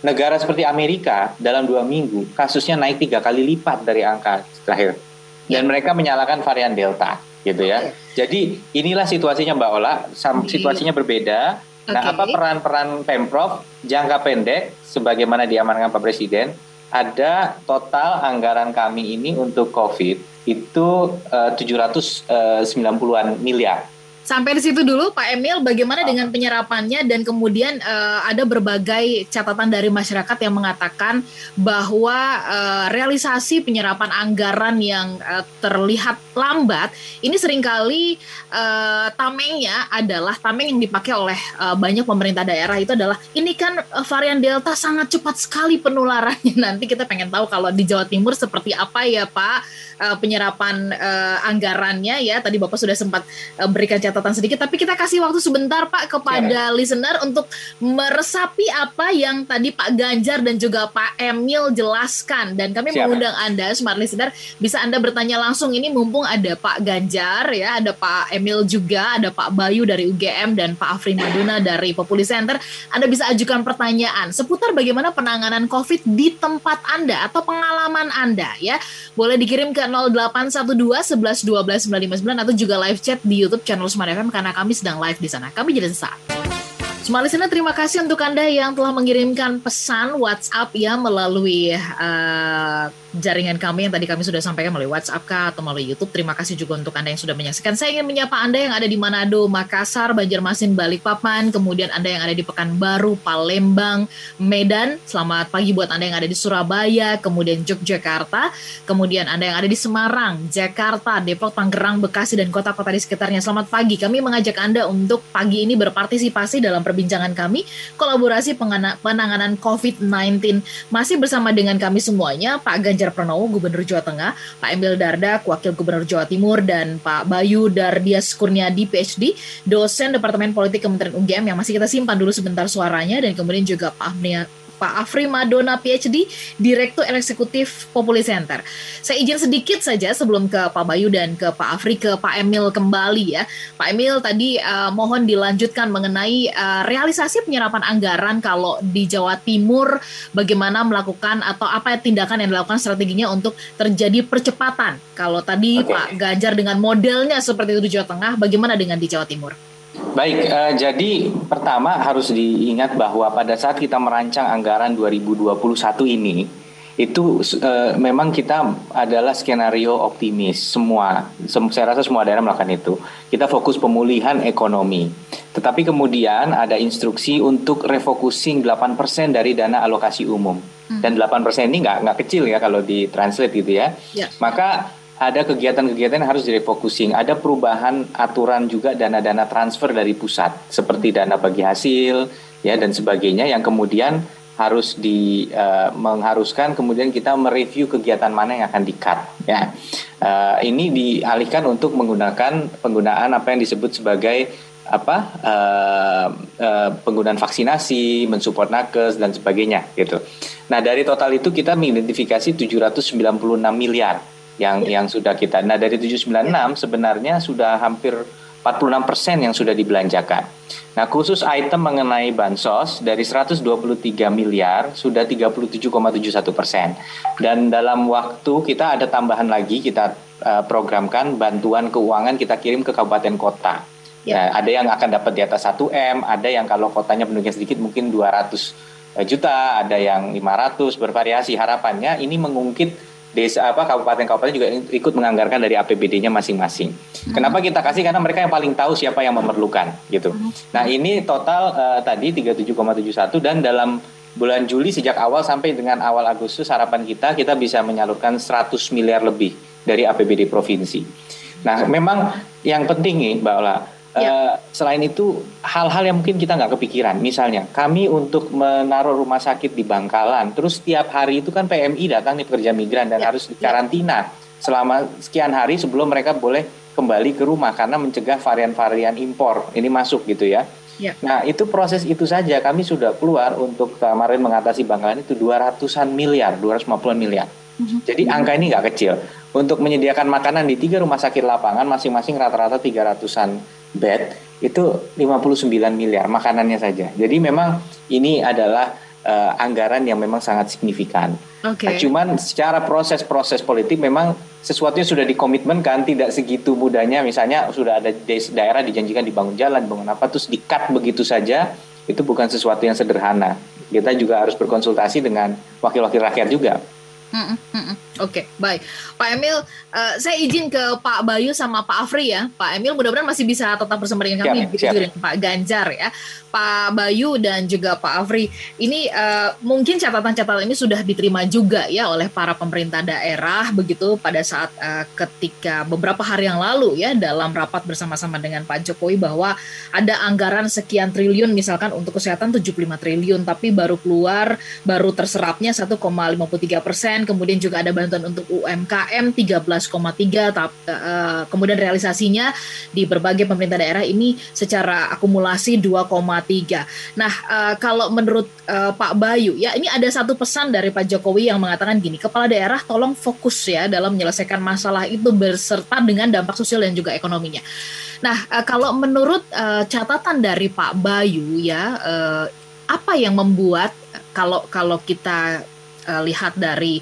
E: Negara seperti Amerika dalam 2 minggu kasusnya naik 3 kali lipat dari angka terakhir. Dan mereka menyalahkan varian Delta, gitu ya. Jadi inilah situasinya Mbak Ola, situasinya berbeda. Nah, apa peran-peran Pemprov jangka pendek sebagaimana diamankan Pak Presiden? Ada total anggaran kami ini untuk COVID itu 790-an miliar.
A: Sampai di situ dulu Pak Emil, bagaimana dengan penyerapannya, dan kemudian ada berbagai catatan dari masyarakat yang mengatakan bahwa realisasi penyerapan anggaran yang terlihat lambat ini seringkali tamengnya adalah tameng yang dipakai oleh banyak pemerintah daerah itu adalah ini kan varian Delta sangat cepat sekali penularannya. Nanti kita pengen tahu kalau di Jawa Timur seperti apa ya Pak penyerapan anggarannya ya. Tadi Bapak sudah sempat berikan catatan sedikit, tapi kita kasih waktu sebentar Pak kepada listener untuk meresapi apa yang tadi Pak Ganjar dan juga Pak Emil jelaskan, dan kami mengundang Anda smart listener bisa Anda bertanya langsung. Ini mumpung ada Pak Ganjar ya, ada Pak Emil juga, ada Pak Bayu dari UGM dan Pak Afri Maduna dari Populi Center. Anda bisa ajukan pertanyaan seputar bagaimana penanganan COVID di tempat Anda atau pengalaman Anda ya. Boleh dikirim ke 0812 11 12 959 atau juga live chat di YouTube channel Smart FM karena kami sedang live di sana. Kami jadi sesaat. Smart listener, terima kasih untuk Anda yang telah mengirimkan pesan WhatsApp ya melalui jaringan kami yang tadi kami sudah sampaikan melalui WhatsApp kah, atau melalui YouTube. Terima kasih juga untuk Anda yang sudah menyaksikan. Saya ingin menyapa Anda yang ada di Manado, Makassar, Banjarmasin, Balikpapan, kemudian Anda yang ada di Pekanbaru, Palembang, Medan. Selamat pagi buat Anda yang ada di Surabaya, kemudian Yogyakarta, kemudian Anda yang ada di Semarang, Jakarta, Depok, Tangerang, Bekasi, dan kota-kota di sekitarnya. Selamat pagi. Kami mengajak Anda untuk pagi ini berpartisipasi dalam perbincangan kami, kolaborasi penanganan COVID-19. Masih bersama dengan kami semuanya, Pak Ganjar Pranowo, Gubernur Jawa Tengah, Pak Emil Dardak, Wakil Gubernur Jawa Timur, dan Pak Bayu Dardias Kurniadi, PhD, dosen Departemen Politik Kementerian UGM, yang masih kita simpan dulu sebentar suaranya, dan kemudian juga Pak Afri Madona, PhD, Direktur Eksekutif Populi Center. Saya izin sedikit saja sebelum ke Pak Bayu dan ke Pak Afri, ke Pak Emil kembali ya. Pak Emil tadi mohon dilanjutkan mengenai realisasi penyerapan anggaran kalau di Jawa Timur, bagaimana melakukan atau apa tindakan yang dilakukan strateginya untuk terjadi percepatan. Kalau tadi Pak Ganjar dengan modelnya seperti itu di Jawa Tengah, bagaimana dengan di Jawa Timur?
E: Baik, jadi pertama harus diingat bahwa pada saat kita merancang anggaran 2021 ini, itu memang kita adalah skenario optimis semua. Saya rasa semua daerah melakukan itu. Kita fokus pemulihan ekonomi. Tetapi kemudian ada instruksi untuk refocusing 8% dari dana alokasi umum. Dan 8% ini nggak kecil ya kalau ditranslate gitu ya. Maka ada kegiatan-kegiatan yang harus direfocusing. Ada perubahan aturan juga dana-dana transfer dari pusat seperti dana bagi hasil ya dan sebagainya yang kemudian harus mengharuskan kemudian kita mereview kegiatan mana yang akan di-cut ya. Ini dialihkan untuk penggunaan apa yang disebut sebagai penggunaan vaksinasi, mensupport nakes dan sebagainya gitu. Nah, dari total itu kita mengidentifikasi 796 miliar yang sudah kita. Nah, dari 796 sebenarnya sudah hampir 46% yang sudah dibelanjakan. Nah, khusus item mengenai bansos dari 123 miliar sudah 37,71%. Dan dalam waktu kita ada tambahan lagi, kita programkan bantuan keuangan kita kirim ke kabupaten kota. Nah, ada yang akan dapat di atas 1M, ada yang kalau kotanya penduduknya sedikit mungkin 200 juta, ada yang 500, bervariasi. Harapannya ini mengungkit kabupaten-kabupaten juga ikut menganggarkan dari APBD-nya masing-masing. Kenapa kita kasih? Karena mereka yang paling tahu siapa yang memerlukan gitu. Nah, ini total tadi 37,71 dan dalam bulan Juli sejak awal sampai dengan awal Agustus harapan kita bisa menyalurkan 100 miliar lebih dari APBD provinsi. Nah, memang yang penting nih Mbak Ola, selain itu hal-hal yang mungkin kita nggak kepikiran, misalnya kami untuk menaruh rumah sakit di Bangkalan, terus tiap hari itu kan PMI datang nih pekerja migran dan harus dikarantina selama sekian hari sebelum mereka boleh kembali ke rumah karena mencegah varian-varian impor ini masuk gitu ya. Nah, itu proses itu saja kami sudah keluar untuk kemarin mengatasi Bangkalan itu 200-an miliar, 250-an miliar. Jadi angka ini nggak kecil. Untuk menyediakan makanan di 3 rumah sakit lapangan masing-masing rata-rata 300-an bed itu 59 miliar makanannya saja. Jadi memang ini adalah anggaran yang memang sangat signifikan. Cuman secara proses politik memang sesuatunya sudah dikomitmenkan, tidak segitu mudahnya. Misalnya sudah ada daerah dijanjikan dibangun jalan, bangun apa, terus di-cut begitu saja. Itu bukan sesuatu yang sederhana. Kita juga harus berkonsultasi dengan wakil-wakil rakyat juga.
A: Oke, baik. Pak Emil, saya izin ke Pak Bayu sama Pak Afri ya. Pak Emil mudah-mudahan masih bisa tetap bersama dengan kami, begitu juga dengan Pak Ganjar ya. Pak Bayu dan juga Pak Afri, ini mungkin catatan-catatan ini sudah diterima juga ya oleh para pemerintah daerah begitu pada saat ketika beberapa hari yang lalu ya dalam rapat bersama-sama dengan Pak Jokowi bahwa ada anggaran sekian triliun misalkan untuk kesehatan 75 triliun tapi baru terserapnya 1,53%, kemudian juga ada bantuan untuk UMKM 13,3, kemudian realisasinya di berbagai pemerintah daerah ini secara akumulasi 2,3. Nah, kalau menurut Pak Bayu, ya ini ada satu pesan dari Pak Jokowi yang mengatakan gini, kepala daerah tolong fokus ya dalam menyelesaikan masalah itu berserta dengan dampak sosial dan juga ekonominya. Nah, kalau menurut catatan dari Pak Bayu ya, apa yang membuat kalau kita lihat dari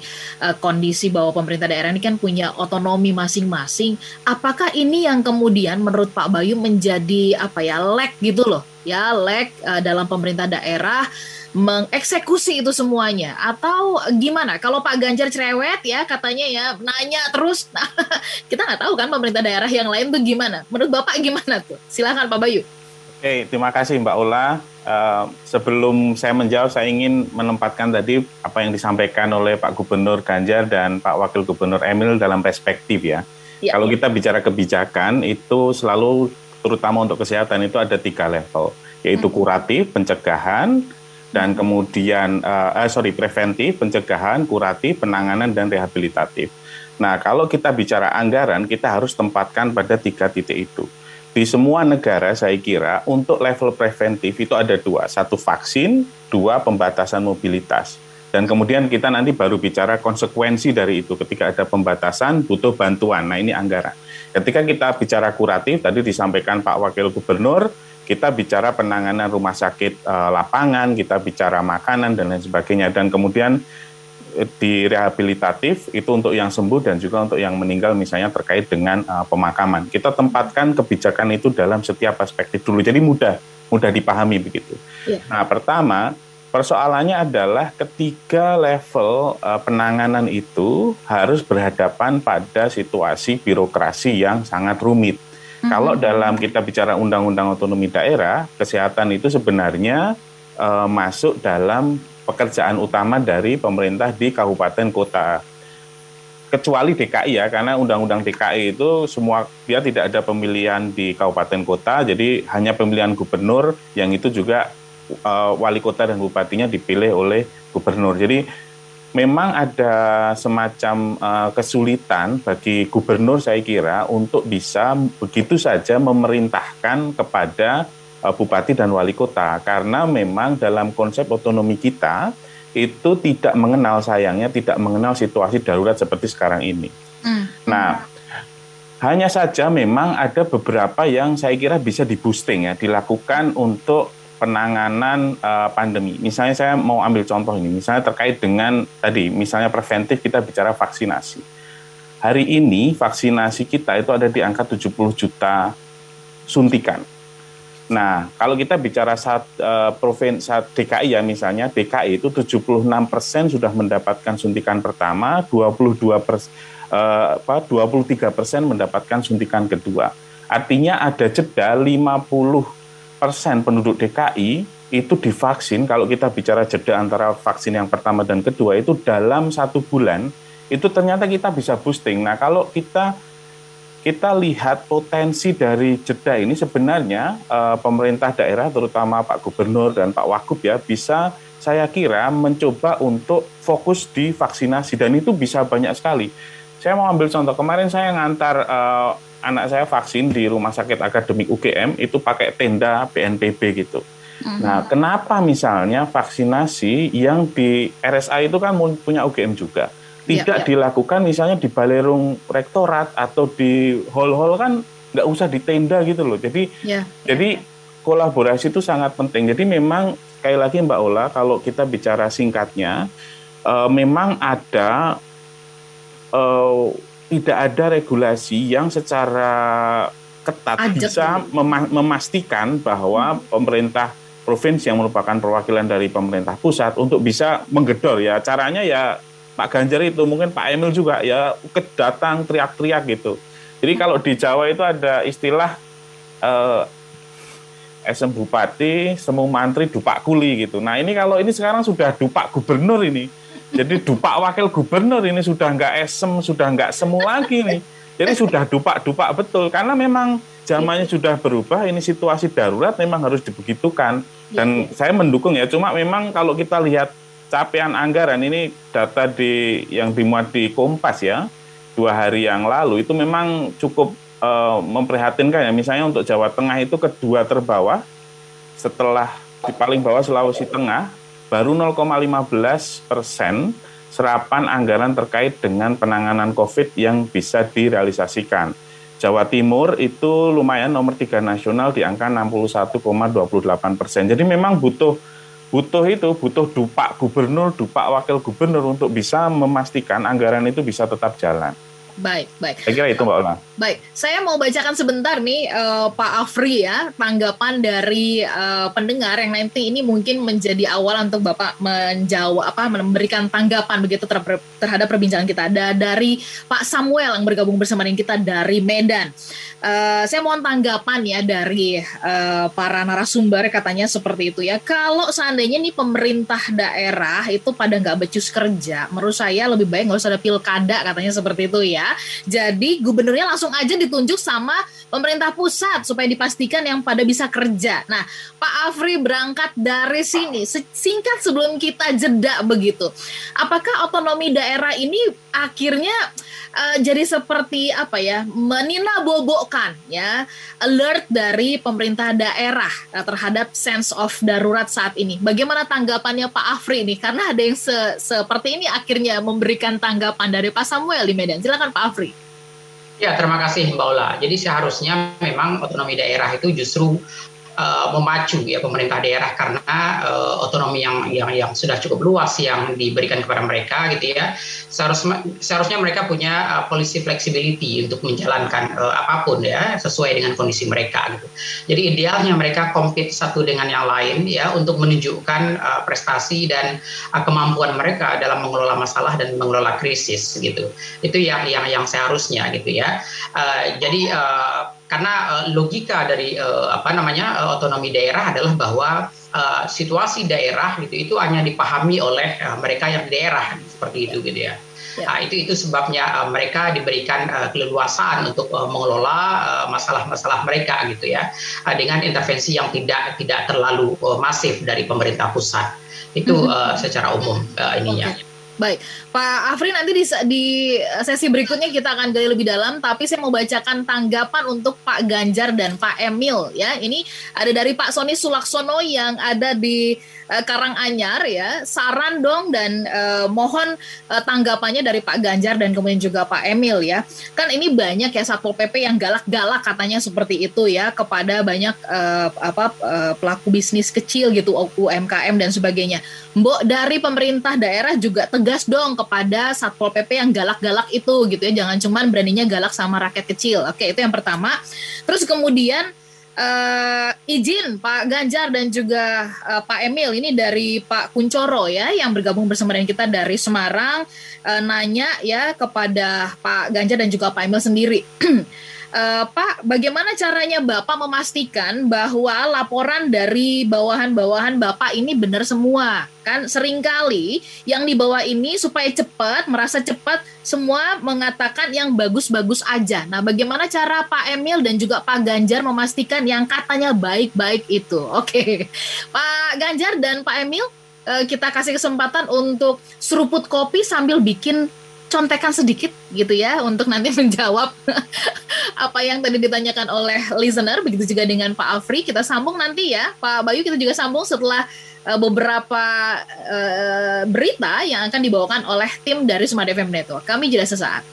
A: kondisi bahwa pemerintah daerah ini kan punya otonomi masing-masing, apakah ini yang kemudian menurut Pak Bayu menjadi lag gitu loh ya, lag dalam pemerintah daerah mengeksekusi itu semuanya, atau gimana? Kalau Pak Ganjar cerewet ya katanya ya nanya terus, nah, kita nggak tahu kan pemerintah daerah yang lain tuh gimana. Menurut Bapak gimana tuh? Silakan Pak Bayu.
C: Oke, terima kasih Mbak Ula. Sebelum saya menjawab, saya ingin menempatkan tadi apa yang disampaikan oleh Pak Gubernur Ganjar dan Pak Wakil Gubernur Emil dalam perspektif ya. Kalau kita bicara kebijakan itu selalu, terutama untuk kesehatan itu ada 3 level, yaitu kuratif, pencegahan, dan kemudian preventif, pencegahan, kuratif, penanganan, dan rehabilitatif. Nah, kalau kita bicara anggaran, kita harus tempatkan pada 3 titik itu. Di semua negara saya kira untuk level preventif itu ada 2, 1 vaksin, 2 pembatasan mobilitas. Dan kemudian kita nanti baru bicara konsekuensi dari itu. Ketika ada pembatasan, butuh bantuan. Nah, ini anggaran. Ketika kita bicara kuratif, tadi disampaikan Pak Wakil Gubernur, kita bicara penanganan rumah sakit lapangan, kita bicara makanan, dan lain sebagainya. Dan kemudian di rehabilitatif itu untuk yang sembuh dan juga untuk yang meninggal misalnya terkait dengan pemakaman. Kita tempatkan kebijakan itu dalam setiap perspektif dulu. Jadi mudah dipahami begitu. Nah, pertama, persoalannya adalah ketiga level penanganan itu harus berhadapan pada situasi birokrasi yang sangat rumit. Kalau dalam kita bicara Undang-Undang Otonomi Daerah, kesehatan itu sebenarnya masuk dalam pekerjaan utama dari pemerintah di kabupaten kota. Kecuali DKI ya, karena Undang-Undang DKI itu semua dia tidak ada pemilihan di kabupaten kota, jadi hanya pemilihan gubernur yang itu juga wali kota dan bupatinya dipilih oleh gubernur. Jadi memang ada semacam kesulitan bagi gubernur saya kira untuk bisa begitu saja memerintahkan kepada bupati dan wali kota, karena memang dalam konsep otonomi kita itu tidak mengenal situasi darurat seperti sekarang ini. Nah, hanya saja memang ada beberapa yang saya kira bisa di-boosting ya, dilakukan untuk penanganan pandemi. Misalnya saya mau ambil contoh ini, misalnya terkait dengan tadi, misalnya preventif kita bicara vaksinasi. Hari ini vaksinasi kita itu ada di angka 70 juta suntikan. Nah, kalau kita bicara saat DKI ya misalnya, DKI itu 76% sudah mendapatkan suntikan pertama, 23% mendapatkan suntikan kedua. Artinya ada jeda 50% penduduk DKI itu divaksin. Kalau kita bicara jeda antara vaksin yang pertama dan kedua itu dalam 1 bulan, itu ternyata kita bisa boosting. Nah, kalau kita lihat potensi dari jeda ini sebenarnya pemerintah daerah terutama Pak Gubernur dan Pak Wagub ya bisa saya kira mencoba untuk fokus di vaksinasi dan itu bisa banyak sekali. Saya mau ambil contoh, kemarin saya ngantar anak saya vaksin di Rumah Sakit Akademik UGM itu pakai tenda BNPB gitu. Nah, kenapa misalnya vaksinasi yang di RSA itu kan punya UGM juga tidak dilakukan misalnya di balerung rektorat atau di hall-hall kan nggak usah di tenda gitu loh. Jadi kolaborasi itu sangat penting. Jadi memang sekali lagi Mbak Ola, kalau kita bicara singkatnya, memang ada tidak ada regulasi yang secara ketat bisa memastikan bahwa pemerintah provinsi yang merupakan perwakilan dari pemerintah pusat untuk bisa menggedor ya. Caranya ya Pak Ganjar itu, mungkin Pak Emil juga ya datang teriak-teriak gitu. Jadi kalau di Jawa itu ada istilah SM Bupati, Semu Mantri, Dupak Kuli gitu. Nah ini kalau ini sekarang sudah Dupak Gubernur ini. Jadi Dupak Wakil Gubernur ini sudah nggak SM, sudah nggak Semu lagi nih. Jadi sudah Dupak betul. Karena memang zamannya sudah berubah, ini situasi darurat memang harus dibegitukan. Dan saya mendukung ya, cuma memang kalau kita lihat capaian anggaran ini data yang dimuat di Kompas ya 2 hari yang lalu itu memang cukup memprihatinkan ya. Misalnya untuk Jawa Tengah itu kedua terbawah setelah di paling bawah Sulawesi Tengah baru 0,15% serapan anggaran terkait dengan penanganan COVID yang bisa direalisasikan. Jawa Timur itu lumayan nomor 3 nasional di angka 61,28%. Jadi memang butuh Dupak Gubernur, Dupak Wakil Gubernur untuk bisa memastikan anggaran itu bisa tetap jalan.
A: Baik.
C: Saya kira itu Mbak Ola.
A: Baik, saya mau bacakan sebentar nih Pak Afri ya, tanggapan dari pendengar yang nanti ini mungkin menjadi awal untuk Bapak memberikan tanggapan begitu terhadap perbincangan kita. Ada dari Pak Samuel yang bergabung bersama dengan kita dari Medan. Saya mohon tanggapan ya dari para narasumber, katanya seperti itu ya. Kalau seandainya nih pemerintah daerah itu pada nggak becus kerja, menurut saya lebih baik nggak usah ada pilkada, katanya seperti itu ya. Jadi gubernurnya langsung aja ditunjuk sama pemerintah pusat supaya dipastikan yang pada bisa kerja. Nah, Pak Afri berangkat dari sini, singkat sebelum kita jeda begitu. Apakah otonomi daerah ini akhirnya jadi seperti meninabobokan ya alert dari pemerintah daerah terhadap sense of darurat saat ini. Bagaimana tanggapannya Pak Afri ini? Karena ada yang seperti ini akhirnya memberikan tanggapan dari Pak Samuel di Medan. Silakan Pak Afri.
D: Ya, terima kasih Mbak Ola. Jadi seharusnya memang otonomi daerah itu justru memacu ya pemerintah daerah, karena otonomi yang sudah cukup luas yang diberikan kepada mereka gitu ya. Seharusnya mereka punya policy flexibility untuk menjalankan apapun ya sesuai dengan kondisi mereka gitu. Jadi idealnya mereka compete satu dengan yang lain ya untuk menunjukkan prestasi dan kemampuan mereka dalam mengelola masalah dan mengelola krisis gitu. Itu yang seharusnya gitu ya. Jadi karena logika dari otonomi daerah adalah bahwa situasi daerah gitu itu hanya dipahami oleh mereka yang di daerah seperti itu gitu ya. Nah, itu sebabnya mereka diberikan keleluasaan untuk mengelola masalah-masalah mereka gitu ya, dengan intervensi yang tidak terlalu masif dari pemerintah pusat. Itu secara umum ininya.
A: Okay. Baik, Pak Afri, nanti di sesi berikutnya kita akan gali lebih dalam, tapi saya mau bacakan tanggapan untuk Pak Ganjar dan Pak Emil ya. Ini ada dari Pak Soni Sulaksono yang ada di Karanganyar ya. Saran dong dan mohon tanggapannya dari Pak Ganjar dan kemudian juga Pak Emil ya. Kan ini banyak ya Satpol PP yang galak-galak katanya seperti itu ya kepada banyak pelaku bisnis kecil gitu, UMKM dan sebagainya. Mbok, dari pemerintah daerah juga tegas dong kepada Satpol PP yang galak-galak itu gitu ya. Jangan cuman beraninya galak sama rakyat kecil. Oke, itu yang pertama. Terus kemudian izin Pak Ganjar dan juga Pak Emil, ini dari Pak Kuncoro ya yang bergabung bersama dengan kita dari Semarang, nanya ya kepada Pak Ganjar dan juga Pak Emil sendiri. Pak, bagaimana caranya Bapak memastikan bahwa laporan dari bawahan-bawahan Bapak ini benar semua? Kan seringkali yang di bawah ini supaya cepat, merasa cepat, semua mengatakan yang bagus-bagus aja. Nah, bagaimana cara Pak Emil dan juga Pak Ganjar memastikan yang katanya baik-baik itu? Oke, Pak Ganjar dan Pak Emil, kita kasih kesempatan untuk seruput kopi sambil bikin contekan sedikit gitu ya untuk nanti menjawab apa yang tadi ditanyakan oleh listener. Begitu juga dengan Pak Afri. Kita sambung nanti ya Pak Bayu, kita juga sambung setelah beberapa berita yang akan dibawakan oleh tim dari Smart FM Network. Kami jeda sesaat.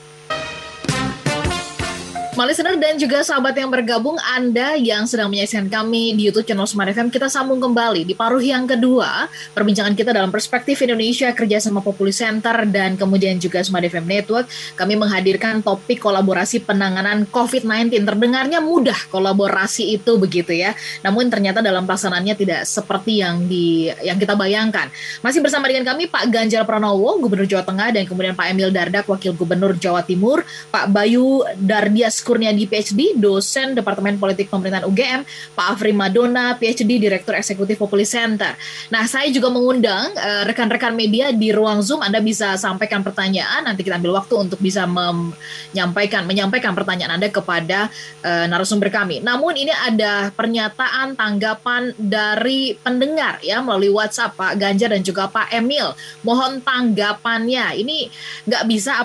A: Listener dan juga sahabat yang bergabung, Anda yang sedang menyaksikan kami di YouTube channel Smart FM, kita sambung kembali di paruh yang kedua perbincangan kita dalam Perspektif Indonesia kerjasama Populi Center dan kemudian juga Smart FM Network. Kami menghadirkan topik kolaborasi penanganan COVID-19. Terdengarnya mudah kolaborasi itu begitu ya, namun ternyata dalam pelaksanaannya tidak seperti yang kita bayangkan. Masih bersama dengan kami Pak Ganjar Pranowo, Gubernur Jawa Tengah, dan kemudian Pak Emil Dardak, Wakil Gubernur Jawa Timur, Pak Bayu Dardias Kurniadi PhD, dosen Departemen Politik Pemerintahan UGM, Pak Afri Madona, PhD, Direktur Eksekutif Populi Center. Nah, saya juga mengundang rekan-rekan media di ruang Zoom. Anda bisa sampaikan pertanyaan, nanti kita ambil waktu untuk bisa menyampaikan pertanyaan Anda kepada narasumber kami. Namun ini ada pernyataan tanggapan dari pendengar ya melalui WhatsApp, Pak Ganjar dan juga Pak Emil. Mohon tanggapannya. Ini nggak bisa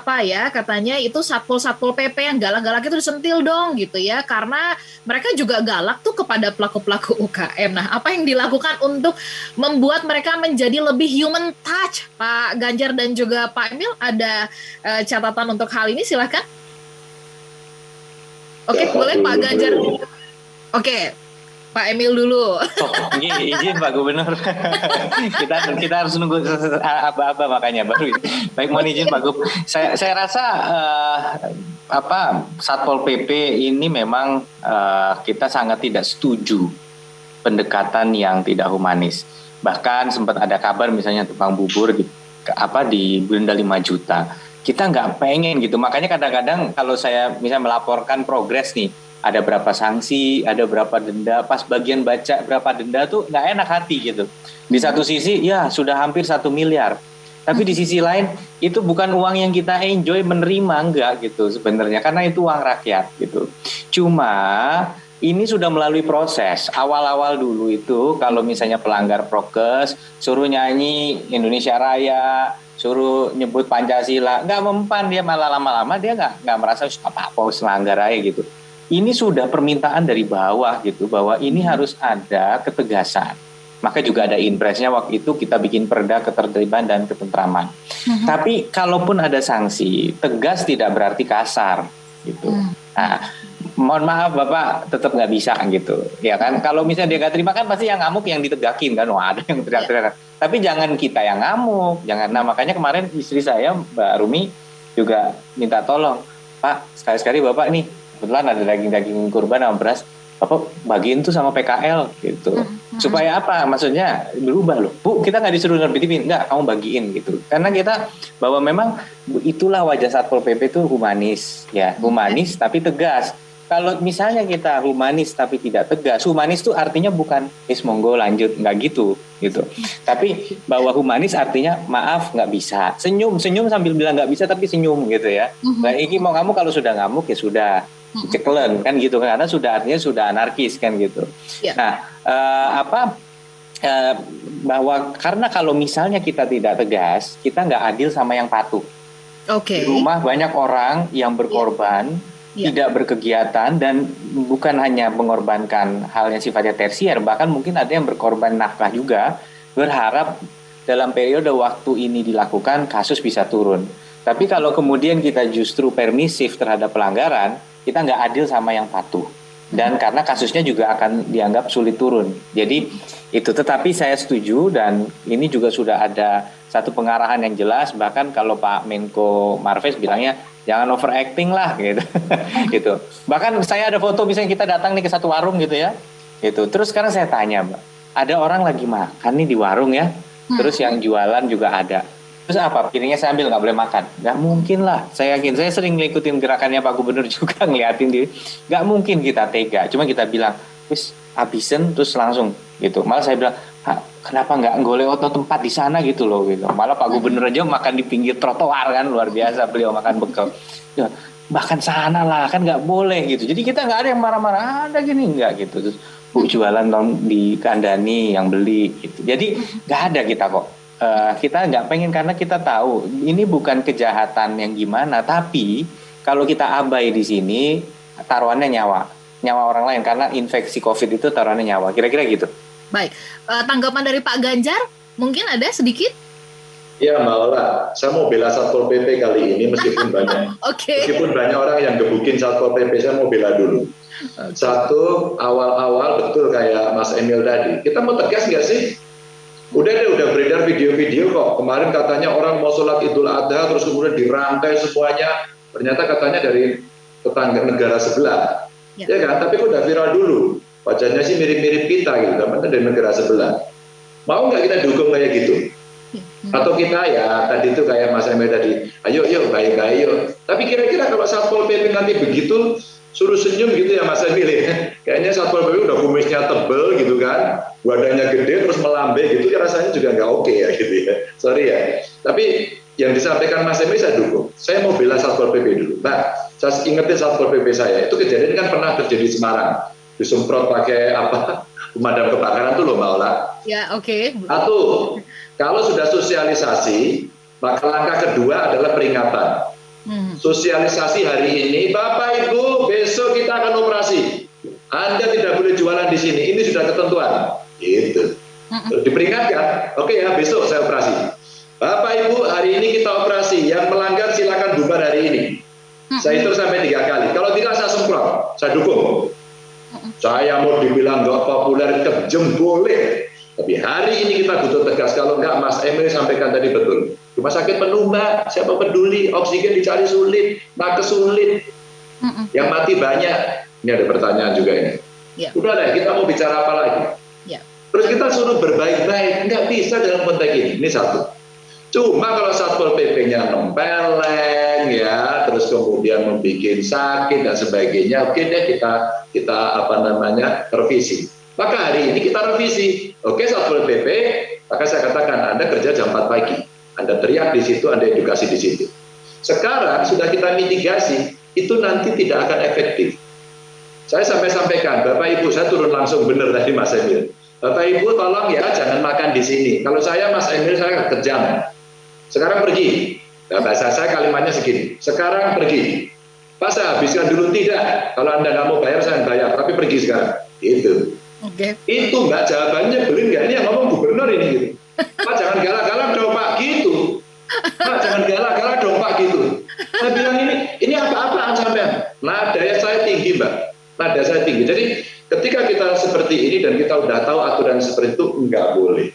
A: katanya itu Satpol PP yang galak-galak itu sentil dong gitu ya, karena mereka juga galak tuh kepada pelaku-pelaku UKM. Nah, apa yang dilakukan untuk membuat mereka menjadi lebih human touch? Pak Ganjar dan juga Pak Emil, ada catatan untuk hal ini? Silakan. Oke, boleh Pak Ganjar. Oke, Pak Emil dulu.
E: Izin Pak Gubernur. kita harus nunggu apa-apa makanya baru. Baik, mohon izin Pak Gub. Saya rasa Satpol PP ini memang kita sangat tidak setuju pendekatan yang tidak humanis. Bahkan sempat ada kabar misalnya tukang bubur di denda 5 juta. Kita nggak pengen gitu. Makanya kadang-kadang kalau saya misalnya melaporkan progres nih, ada berapa sanksi, ada berapa denda, pas bagian baca berapa denda tuh nggak enak hati gitu. Di satu sisi ya sudah hampir 1 miliar, tapi di sisi lain itu bukan uang yang kita enjoy menerima, enggak gitu sebenarnya, karena itu uang rakyat gitu. Cuma ini sudah melalui proses. Awal-awal dulu itu kalau misalnya pelanggar prokes, suruh nyanyi Indonesia Raya, suruh nyebut Pancasila, nggak mempan dia, malah lama-lama dia nggak merasa apa-apa melanggar aja gitu. Ini sudah permintaan dari bawah gitu, bahwa ini harus ada ketegasan. Maka juga ada impresnya waktu itu kita bikin perda ketertiban dan ketentraman. Tapi kalaupun ada sanksi, tegas tidak berarti kasar gitu. Nah, mohon maaf Bapak tetap nggak bisa gitu, ya kan? Kalau misalnya dia nggak terima kan pasti yang ngamuk yang ditegakin kan, wah ada yang teriak-teriak. Tapi jangan kita yang ngamuk, jangan. Nah makanya kemarin istri saya Mbak Rumi juga minta tolong, Pak sekali-sekali Bapak nih, kebetulan ada daging-daging kurban sama beras, Bapak bagiin tuh sama PKL gitu. Supaya apa? Maksudnya berubah loh. Bu, kita nggak disuruh nerbitipin, nggak, kamu bagiin gitu. Karena kita bahwa memang itulah wajah Satpol PP itu humanis, ya humanis tapi tegas. Kalau misalnya kita humanis tapi tidak tegas, humanis itu artinya bukan monggo lanjut, nggak gitu. Tapi bahwa humanis artinya maaf nggak bisa, senyum sambil bilang nggak bisa tapi senyum gitu ya. Nah ini mau kamu kalau sudah ngamuk ya sudah ceklen kan gitu, karena sudah artinya sudah anarkis kan gitu. Nah bahwa karena kalau misalnya kita tidak tegas, kita nggak adil sama yang patuh. Di rumah banyak orang yang berkorban, tidak berkegiatan, dan bukan hanya mengorbankan hal yang sifatnya tersier, bahkan mungkin ada yang berkorban nafkah juga, berharap dalam periode waktu ini dilakukan kasus bisa turun. Tapi kalau kemudian kita justru permisif terhadap pelanggaran, kita nggak adil sama yang patuh. Dan karena kasusnya juga akan dianggap sulit turun. Jadi itu, tetapi saya setuju, dan ini juga sudah ada satu pengarahan yang jelas. Bahkan kalau Pak Menko Marves bilangnya jangan overacting lah gitu. Gitu. Bahkan saya ada foto misalnya kita datang nih ke satu warung gitu ya. Gitu. Terus sekarang saya tanya, Mbak, ada orang lagi makan nih di warung ya. Terus yang jualan juga ada. Terus apa? Piringnya saya ambil, nggak boleh makan? Nggak mungkin lah. Saya yakin, saya sering ngikutin gerakannya Pak Gubernur juga, ngeliatin diri. Nggak mungkin kita tega. Cuma kita bilang, wis habisen terus langsung gitu. Malah saya bilang, kenapa nggak golek otot tempat di sana gitu loh gitu. Malah Pak Gubernur aja makan di pinggir trotoar kan, luar biasa beliau makan bekal. Ya, bahkan sana lah kan nggak boleh gitu. Jadi kita nggak ada yang marah-marah, ada gini nggak gitu. Terus Bu jualan di kandani yang beli gitu. Jadi nggak ada kita kok. Kita nggak pengen, karena kita tahu ini bukan kejahatan yang gimana, tapi kalau kita abai di sini taruhannya nyawa orang lain, karena infeksi COVID itu taruhannya nyawa, kira-kira gitu.
A: Baik, tanggapan dari Pak Ganjar mungkin ada sedikit?
B: Ya Mbak Ola, saya mau bela Satpol PP kali ini meskipun banyak meskipun banyak orang yang gebukin Satpol PP, saya mau bela dulu. Satu, awal-awal betul kayak Mas Emil tadi, kita mau tegas nggak sih? Udah beredar video-video kok. Kemarin katanya orang mau sholat Idul Adha terus kemudian dirangkai semuanya. Ternyata katanya dari tetangga negara sebelah. Ya kan? Tapi udah viral dulu. Wajahnya sih mirip-mirip kita gitu. Tapi dari negara sebelah. Mau nggak kita dukung kayak gitu? Atau kita ya tadi itu kayak Mas Emil tadi, ayo baik-baik yuk. Tapi kira-kira kalau Satpol PP nanti begitu suruh senyum gitu ya Mas Emil ya. Kayaknya Satpol PP udah kumisnya tebel gitu kan, badannya gede terus melambai gitu, ya rasanya juga nggak oke ya gitu ya. Sorry ya. Tapi yang disampaikan Mas Emil saya dukung. Saya mau bela Satpol PP dulu. Nah, saya ingetin Satpol PP saya, itu kejadian kan pernah terjadi di Semarang. Disemprot pakai pemadam kebakaran tuh loh Mbak Ola.
A: Ya, oke.
B: Satu, kalau sudah sosialisasi, maka langkah kedua adalah peringatan. Sosialisasi hari ini, Bapak Ibu, besok kita akan operasi. Anda tidak boleh jualan di sini. Ini sudah ketentuan. Gitu. Diperingatkan. Oke ya, besok saya operasi. Bapak Ibu, hari ini kita operasi. Yang melanggar silakan bubar hari ini. Saya hitung sampai 3 kali. Kalau tidak saya semprot, saya dukung. Saya mau dibilang nggak populer jam boleh. Tapi hari ini kita butuh tegas. Kalau enggak, Mas Emil sampaikan tadi betul. Rumah sakit penuh, Mbak. Siapa peduli? Oksigen dicari sulit, nakes sulit. Yang mati banyak. Ini ada pertanyaan juga ini. Udah deh, kita mau bicara apa lagi? Terus kita suruh berbaik-baik. Nggak bisa dalam konteks ini. Ini satu. Cuma kalau Satpol PP-nya nempeleng, ya, terus kemudian membuat sakit dan sebagainya, oke deh kita revisi. Maka hari ini kita revisi. Oke, Satpol PP, maka saya katakan Anda kerja jam 4 pagi. Anda teriak di situ, Anda edukasi di situ. Sekarang sudah kita mitigasi, itu nanti tidak akan efektif. Saya sampaikan, Bapak Ibu, saya turun langsung benar tadi Mas Emil. Bapak Ibu tolong ya jangan makan di sini. Kalau saya Mas Emil saya kejam. Sekarang pergi. Nah, bahasa saya kalimatnya segini. Sekarang pergi. Pas saya habiskan dulu tidak. Kalau Anda nggak mau bayar saya bayar. Tapi pergi sekarang. Itu. Itu Mbak jawabannya beli nggak? Ini yang ngomong gubernur ini gitu. Pak jangan galak-galak dong Pak gitu. Pak jangan galak-galak dong Pak gitu. Saya bilang ini apa-apaan sampean? Nada saya tinggi Mbak. Nada saya tinggi. Jadi ketika kita seperti ini dan kita udah tahu aturan seperti itu nggak boleh.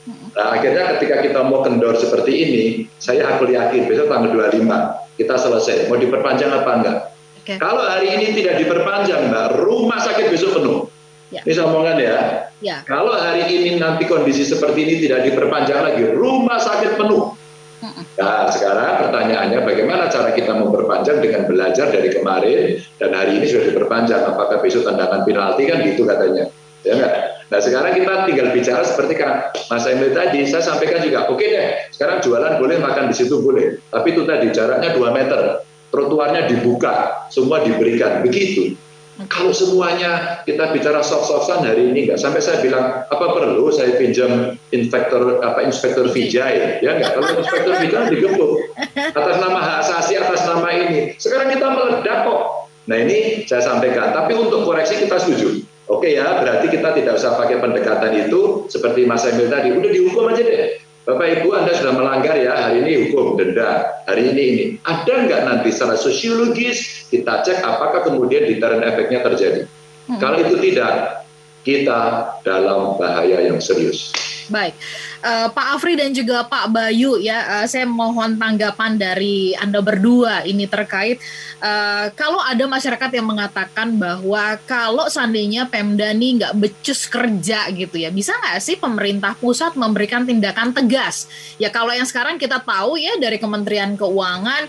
B: Nah, akhirnya ketika kita mau kendor seperti ini, aku yakin besok tanggal 25 kita selesai. Mau diperpanjang apa enggak? Kalau hari ini tidak diperpanjang, Mbak, rumah sakit besok penuh. Ini saya omongan ya. Kalau hari ini nanti kondisi seperti ini tidak diperpanjang lagi, rumah sakit penuh. Nah, sekarang pertanyaannya bagaimana cara kita memperpanjang dengan belajar dari kemarin dan hari ini sudah diperpanjang. Apakah besok tendangan penalti kan gitu katanya. Ya enggak? Nah sekarang kita tinggal bicara seperti kan Mas Emil tadi, saya sampaikan juga, oke deh, sekarang jualan boleh, makan di situ boleh. Tapi itu tadi jaraknya 2 meter, trotoarnya dibuka, semua diberikan, begitu. Kalau semuanya kita bicara sok-sokan hari ini enggak, sampai saya bilang, apa perlu saya pinjam inspektor Vijay, ya enggak? Kalau inspektor Vijay digebuk, atas nama hak asasi, atas nama ini. Sekarang kita meledak kok. Nah ini saya sampaikan, tapi untuk koreksi kita setuju. Oke ya, berarti kita tidak usah pakai pendekatan itu seperti Mas Emil tadi. Udah dihukum aja deh. Bapak Ibu Anda sudah melanggar ya, hari ini hukum, denda. Hari ini. Ada nggak nanti secara sosiologis kita cek apakah kemudian deterrent efeknya terjadi. Kalau itu tidak, kita dalam bahaya yang serius.
A: Baik, Pak Afri dan juga Pak Bayu ya, saya mohon tanggapan dari Anda berdua ini terkait kalau ada masyarakat yang mengatakan bahwa kalau seandainya Pemda ini nggak becus kerja gitu ya, bisa nggak sih pemerintah pusat memberikan tindakan tegas? Ya kalau yang sekarang kita tahu ya dari Kementerian Keuangan,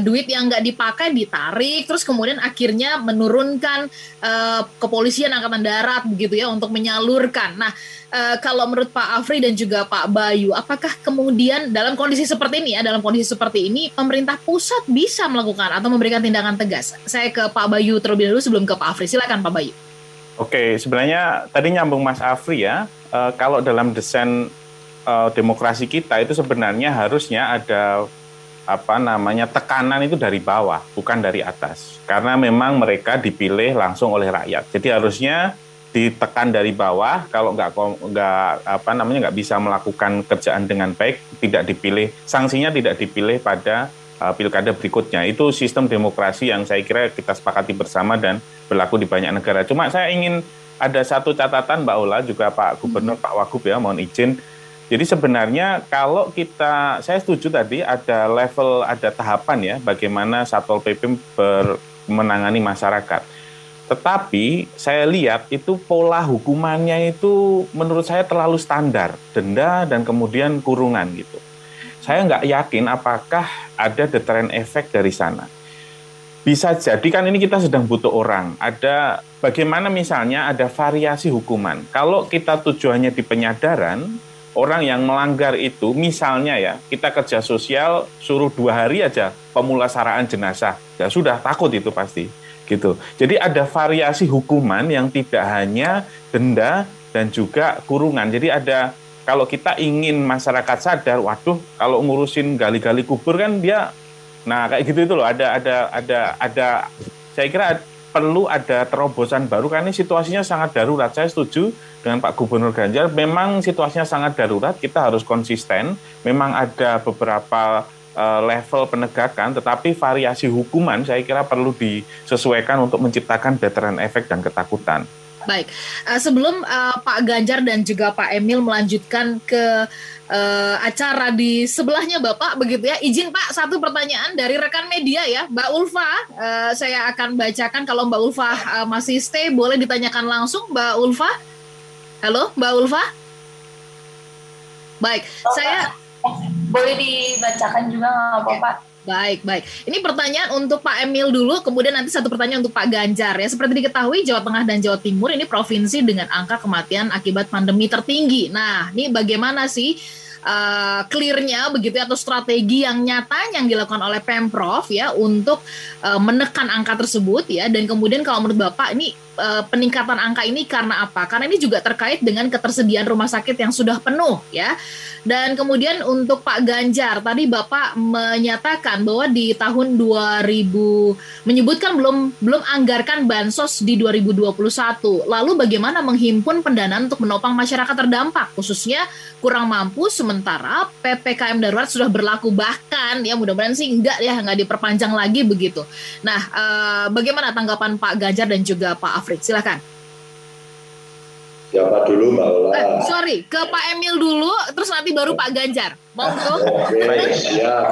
A: duit yang nggak dipakai ditarik, terus kemudian akhirnya menurunkan kepolisian Angkatan Darat begitu ya untuk menyalurkan. Nah, kalau menurut Pak Afri dan juga Pak Bayu, apakah kemudian dalam kondisi seperti ini pemerintah pusat bisa melakukan atau memberikan tindakan tegas? Saya ke Pak Bayu terlebih dahulu sebelum ke Pak Afri. Silakan Pak Bayu.
C: Oke, sebenarnya tadi nyambung Mas Afri ya. Kalau dalam desain demokrasi kita itu sebenarnya harusnya ada tekanan itu dari bawah, bukan dari atas. Karena memang mereka dipilih langsung oleh rakyat. Jadi harusnya ditekan dari bawah, kalau nggak bisa melakukan kerjaan dengan baik, tidak dipilih, sanksinya tidak dipilih pada pilkada berikutnya. Itu sistem demokrasi yang saya kira kita sepakati bersama dan berlaku di banyak negara. Cuma saya ingin ada satu catatan Mbak Ola, juga Pak Gubernur, Pak Wagub ya, mohon izin. Jadi sebenarnya kalau saya setuju tadi ada level, ada tahapan ya, bagaimana Satpol PP menangani masyarakat. Tetapi saya lihat itu pola hukumannya itu menurut saya terlalu standar, denda dan kemudian kurungan gitu. Saya nggak yakin apakah ada deterrent effect dari sana. Bisa jadi kan ini kita sedang butuh orang. Ada bagaimana misalnya ada variasi hukuman. Kalau kita tujuannya di penyadaran, orang yang melanggar itu misalnya ya, kita kerja sosial suruh 2 hari aja pemulasaraan jenazah. Ya sudah takut itu pasti. Gitu. Jadi ada variasi hukuman yang tidak hanya denda dan juga kurungan. Jadi ada, kalau kita ingin masyarakat sadar, waduh kalau ngurusin gali-gali kubur kan dia, nah kayak gitu itu loh. Ada. Saya kira perlu ada terobosan baru karena situasinya sangat darurat. Saya setuju dengan Pak Gubernur Ganjar. Memang situasinya sangat darurat. Kita harus konsisten. Memang ada beberapa level penegakan, tetapi variasi hukuman saya kira perlu disesuaikan untuk menciptakan deterrent effect dan ketakutan.
A: Baik, sebelum Pak Ganjar dan juga Pak Emil melanjutkan ke acara di sebelahnya Bapak, begitu ya, izin Pak, satu pertanyaan dari rekan media ya, Mbak Ulfa, saya akan bacakan, kalau Mbak Ulfa masih stay, boleh ditanyakan langsung Mbak Ulfa. Halo Mbak Ulfa. Baik, saya...
F: Boleh dibacakan juga nggak apa-apa?
A: Baik. Ini pertanyaan untuk Pak Emil dulu, kemudian nanti satu pertanyaan untuk Pak Ganjar ya. Seperti diketahui, Jawa Tengah dan Jawa Timur ini provinsi dengan angka kematian akibat pandemi tertinggi. Nah, ini bagaimana sih clear-nya begitu ya, atau strategi yang nyata yang dilakukan oleh Pemprov ya untuk menekan angka tersebut ya, dan kemudian kalau menurut Bapak ini peningkatan angka ini karena apa? Karena ini juga terkait dengan ketersediaan rumah sakit yang sudah penuh ya. Dan kemudian untuk Pak Ganjar, tadi Bapak menyatakan bahwa di tahun 2000 menyebutkan belum anggarkan bansos di 2021. Lalu bagaimana menghimpun pendanaan untuk menopang masyarakat terdampak, khususnya kurang mampu, sementara PPKM darurat sudah berlaku, bahkan ya mudah-mudahan sih enggak diperpanjang lagi begitu. Nah, bagaimana tanggapan Pak Ganjar dan juga Pak Afrik? Silakan.
B: Siapa dulu Mbak Ola?
A: Ke Pak Emil dulu, terus nanti baru Pak Ganjar. Monggo.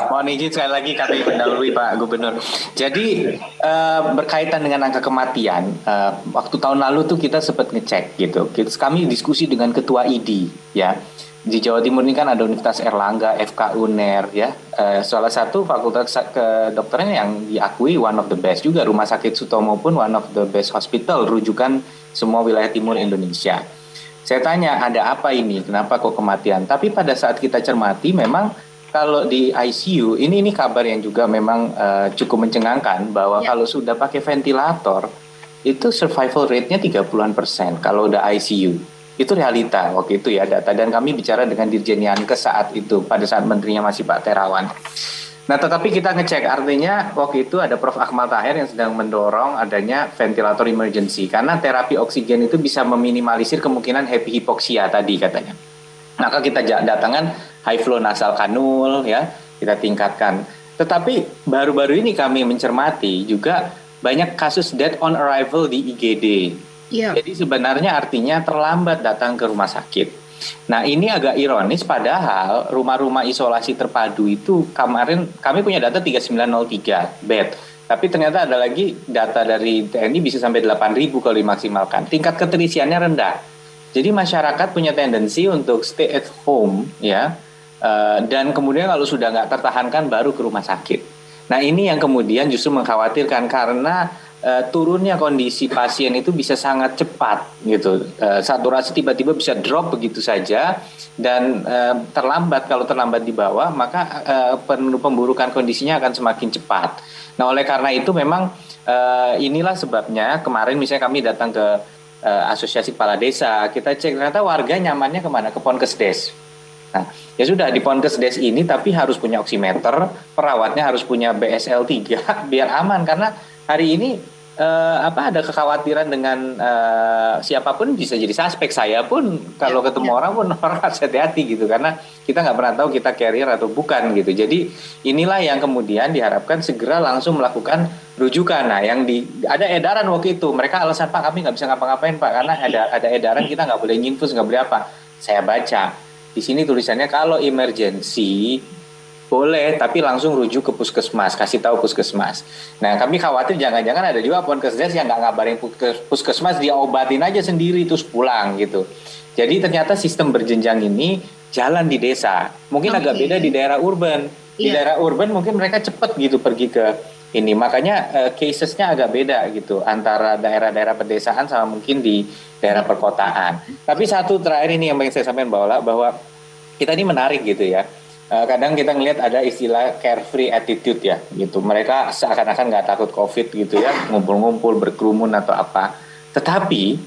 E: Mohon izin sekali lagi kami mendahului Pak Gubernur. Jadi berkaitan dengan angka kematian, waktu tahun lalu tuh kita sempat ngecek gitu. Kami diskusi dengan Ketua ID ya. Di Jawa Timur ini kan ada Universitas Erlangga, FK UNER ya. Salah satu fakultas kedokteran yang diakui one of the best juga. Rumah Sakit Sutomo pun one of the best hospital rujukan semua wilayah timur Indonesia. Saya tanya, ada apa ini? Kenapa kok kematian? Tapi pada saat kita cermati, memang kalau di ICU, ini kabar yang juga memang cukup mencengangkan, bahwa kalau sudah pakai ventilator, itu survival rate-nya 30-an% kalau udah ICU. Itu realita waktu itu ya, data. Dan kami bicara dengan Dirjen Yankes saat itu, pada saat menterinya masih Pak Terawan. Nah, tetapi kita ngecek, artinya waktu itu ada Prof. Akmal Taher yang sedang mendorong adanya ventilator emergency, karena terapi oksigen itu bisa meminimalisir kemungkinan hypoksia tadi katanya. Maka kita datangkan high flow nasal kanul ya, kita tingkatkan. Tetapi baru-baru ini kami mencermati juga banyak kasus death on arrival di IGD. Jadi sebenarnya artinya terlambat datang ke rumah sakit. Nah, ini agak ironis, padahal rumah-rumah isolasi terpadu itu kemarin kami punya data 3903 bed. Tapi ternyata ada lagi data dari TNI bisa sampai 8.000 kalau dimaksimalkan. Tingkat keterisiannya rendah. Jadi masyarakat punya tendensi untuk stay at home ya. Dan kemudian kalau sudah nggak tertahankan baru ke rumah sakit. Nah, ini yang kemudian justru mengkhawatirkan, karena turunnya kondisi pasien itu bisa sangat cepat gitu. Saturasi tiba-tiba bisa drop begitu saja, dan kalau terlambat di bawah maka pemburukan kondisinya akan semakin cepat. Nah, oleh karena itu memang inilah sebabnya kemarin misalnya kami datang ke Asosiasi Kepala Desa, kita cek ternyata warga nyamannya kemana? Ke Ponkesdes. Nah, ya sudah, di Ponkesdes ini tapi harus punya oximeter, perawatnya harus punya BSL 3 biar aman, karena hari ini ada kekhawatiran dengan siapapun bisa jadi suspek. Saya pun kalau ketemu orang pun harus hati-hati gitu, karena kita nggak pernah tahu kita carrier atau bukan gitu. Jadi inilah yang kemudian diharapkan segera langsung melakukan rujukan. Nah, ada edaran waktu itu, mereka alasan, Pak, kami nggak bisa ngapa-ngapain Pak, karena ada edaran kita nggak boleh nyinfus, nggak boleh apa. Saya baca di sini tulisannya kalau emergency boleh, tapi langsung rujuk ke puskesmas, kasih tahu puskesmas. Nah, kami khawatir jangan-jangan ada juga Ponkesdes yang nggak ngabarin puskesmas, dia obatin aja sendiri terus pulang gitu. Jadi ternyata sistem berjenjang ini jalan di desa. Mungkin agak beda di daerah urban. Di daerah urban mungkin mereka cepat gitu pergi ke ini. Makanya casesnya agak beda gitu antara daerah-daerah pedesaan sama mungkin di daerah perkotaan. Tapi satu terakhir ini yang ingin saya sampaikan bahwa kita ini menarik gitu ya. Kadang kita ngelihat ada istilah carefree attitude ya gitu. Mereka seakan-akan nggak takut COVID gitu ya, ngumpul-ngumpul, berkerumun atau apa. Tetapi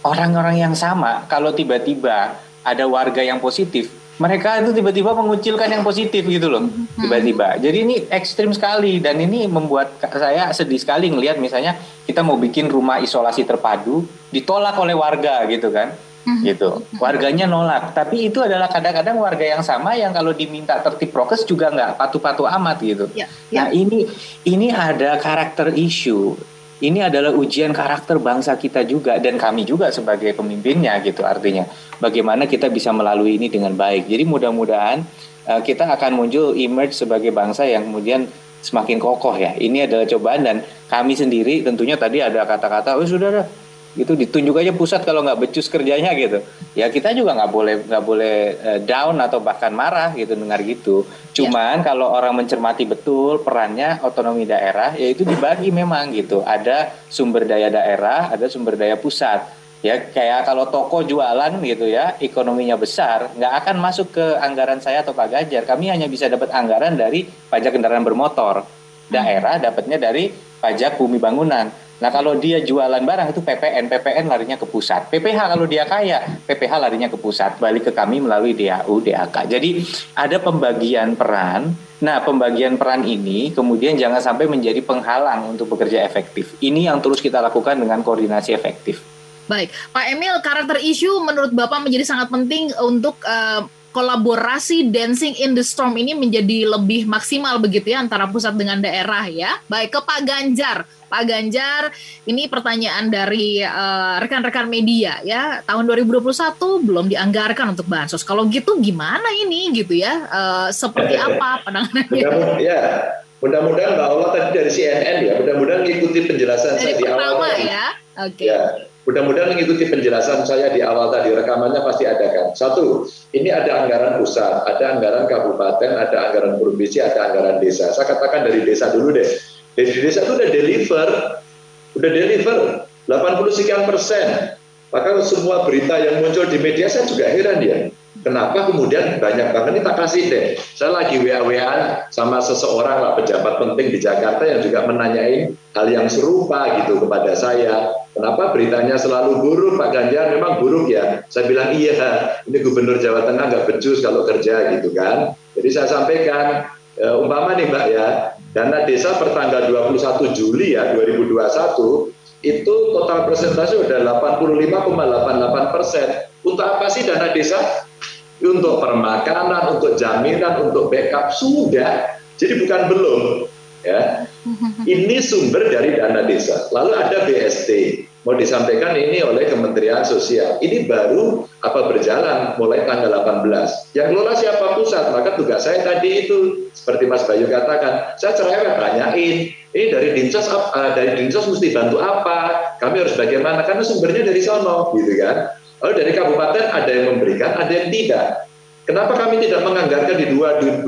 E: orang-orang yang sama kalau tiba-tiba ada warga yang positif, mereka itu tiba-tiba mengucilkan yang positif gitu loh. Tiba-tiba. Jadi ini ekstrim sekali, dan ini membuat saya sedih sekali ngelihat misalnya kita mau bikin rumah isolasi terpadu ditolak oleh warga gitu kan. Gitu, warganya nolak, tapi itu adalah kadang-kadang warga yang sama yang kalau diminta tertib prokes juga nggak patuh-patuh amat gitu. Nah, ini ada karakter issue ini adalah ujian karakter bangsa kita juga dan kami juga sebagai pemimpinnya gitu, artinya bagaimana kita bisa melalui ini dengan baik. Jadi mudah-mudahan kita akan muncul emerge sebagai bangsa yang kemudian semakin kokoh ya. Ini adalah cobaan dan kami sendiri tentunya tadi ada kata-kata, oh sudah dah, itu ditunjuk aja pusat kalau nggak becus kerjanya gitu. Ya kita juga nggak boleh down atau bahkan marah gitu dengar gitu. Cuman kalau orang mencermati betul perannya otonomi daerah, yaitu dibagi memang gitu. Ada sumber daya daerah, ada sumber daya pusat. Ya kayak kalau toko jualan gitu ya, ekonominya besar, nggak akan masuk ke anggaran saya atau Pak Ganjar. Kami hanya bisa dapat anggaran dari pajak kendaraan bermotor. Daerah dapatnya dari pajak bumi bangunan. Nah kalau dia jualan barang itu PPN larinya ke pusat. PPH kalau dia kaya, PPH larinya ke pusat. Balik ke kami melalui DAU, DAK. Jadi ada pembagian peran. Nah pembagian peran ini kemudian jangan sampai menjadi penghalang untuk bekerja efektif. Ini yang terus kita lakukan dengan koordinasi efektif.
A: Baik, Pak Emil, karakter isu menurut Bapak menjadi sangat penting untuk kolaborasi Dancing in the Storm ini menjadi lebih maksimal begitu ya antara pusat dengan daerah ya. Baik, ke Pak Ganjar. Pak Ganjar, ini pertanyaan dari rekan-rekan media ya. Tahun 2021 belum dianggarkan untuk bansos. Kalau gitu gimana ini gitu ya? Seperti apa penanganannya?
B: Mudah-mudahan Mbak Ola tadi dari CNN ya. Mudah-mudahan mengikuti penjelasan saya di awal tadi.
A: Ya. Oke.
B: Ya. Mudah-mudahan mengikuti penjelasan saya di awal tadi, rekamannya pasti ada kan. Satu, ini ada anggaran pusat, ada anggaran kabupaten, ada anggaran provinsi, ada anggaran desa. Saya katakan dari desa dulu deh. Dari desa itu udah deliver 80 sekian persen. Maka semua berita yang muncul di media saya juga heran ya. Kenapa kemudian banyak banget, ini tak kasih deh. Saya lagi WA-WA sama seseorang lah, pejabat penting di Jakarta yang juga menanyain hal yang serupa gitu kepada saya. Kenapa beritanya selalu buruk, Pak Ganjar? Memang buruk ya? Saya bilang iya, ini Gubernur Jawa Tengah nggak becus kalau kerja gitu kan. Jadi saya sampaikan, umpama nih Mbak ya, dana desa per tanggal 21 Juli ya 2021, itu total persentase udah 85,88%. Untuk apa sih dana desa? Untuk permakanan, untuk jaminan, untuk backup sudah. Jadi bukan belum. Ya, ini sumber dari dana desa. Lalu ada BST, mau disampaikan ini oleh Kementerian Sosial. Ini baru berjalan mulai tanggal 18. Yang kelola siapa? Pusat. Maka tugas saya tadi itu seperti Mas Bayu katakan, saya cerewet tanyain, ini dari Dinsos mesti bantu apa? Kami harus bagaimana? Karena sumbernya dari sono, gitu kan? Lalu dari kabupaten ada yang memberikan, ada yang tidak. Kenapa kami tidak menganggarkan di 2021?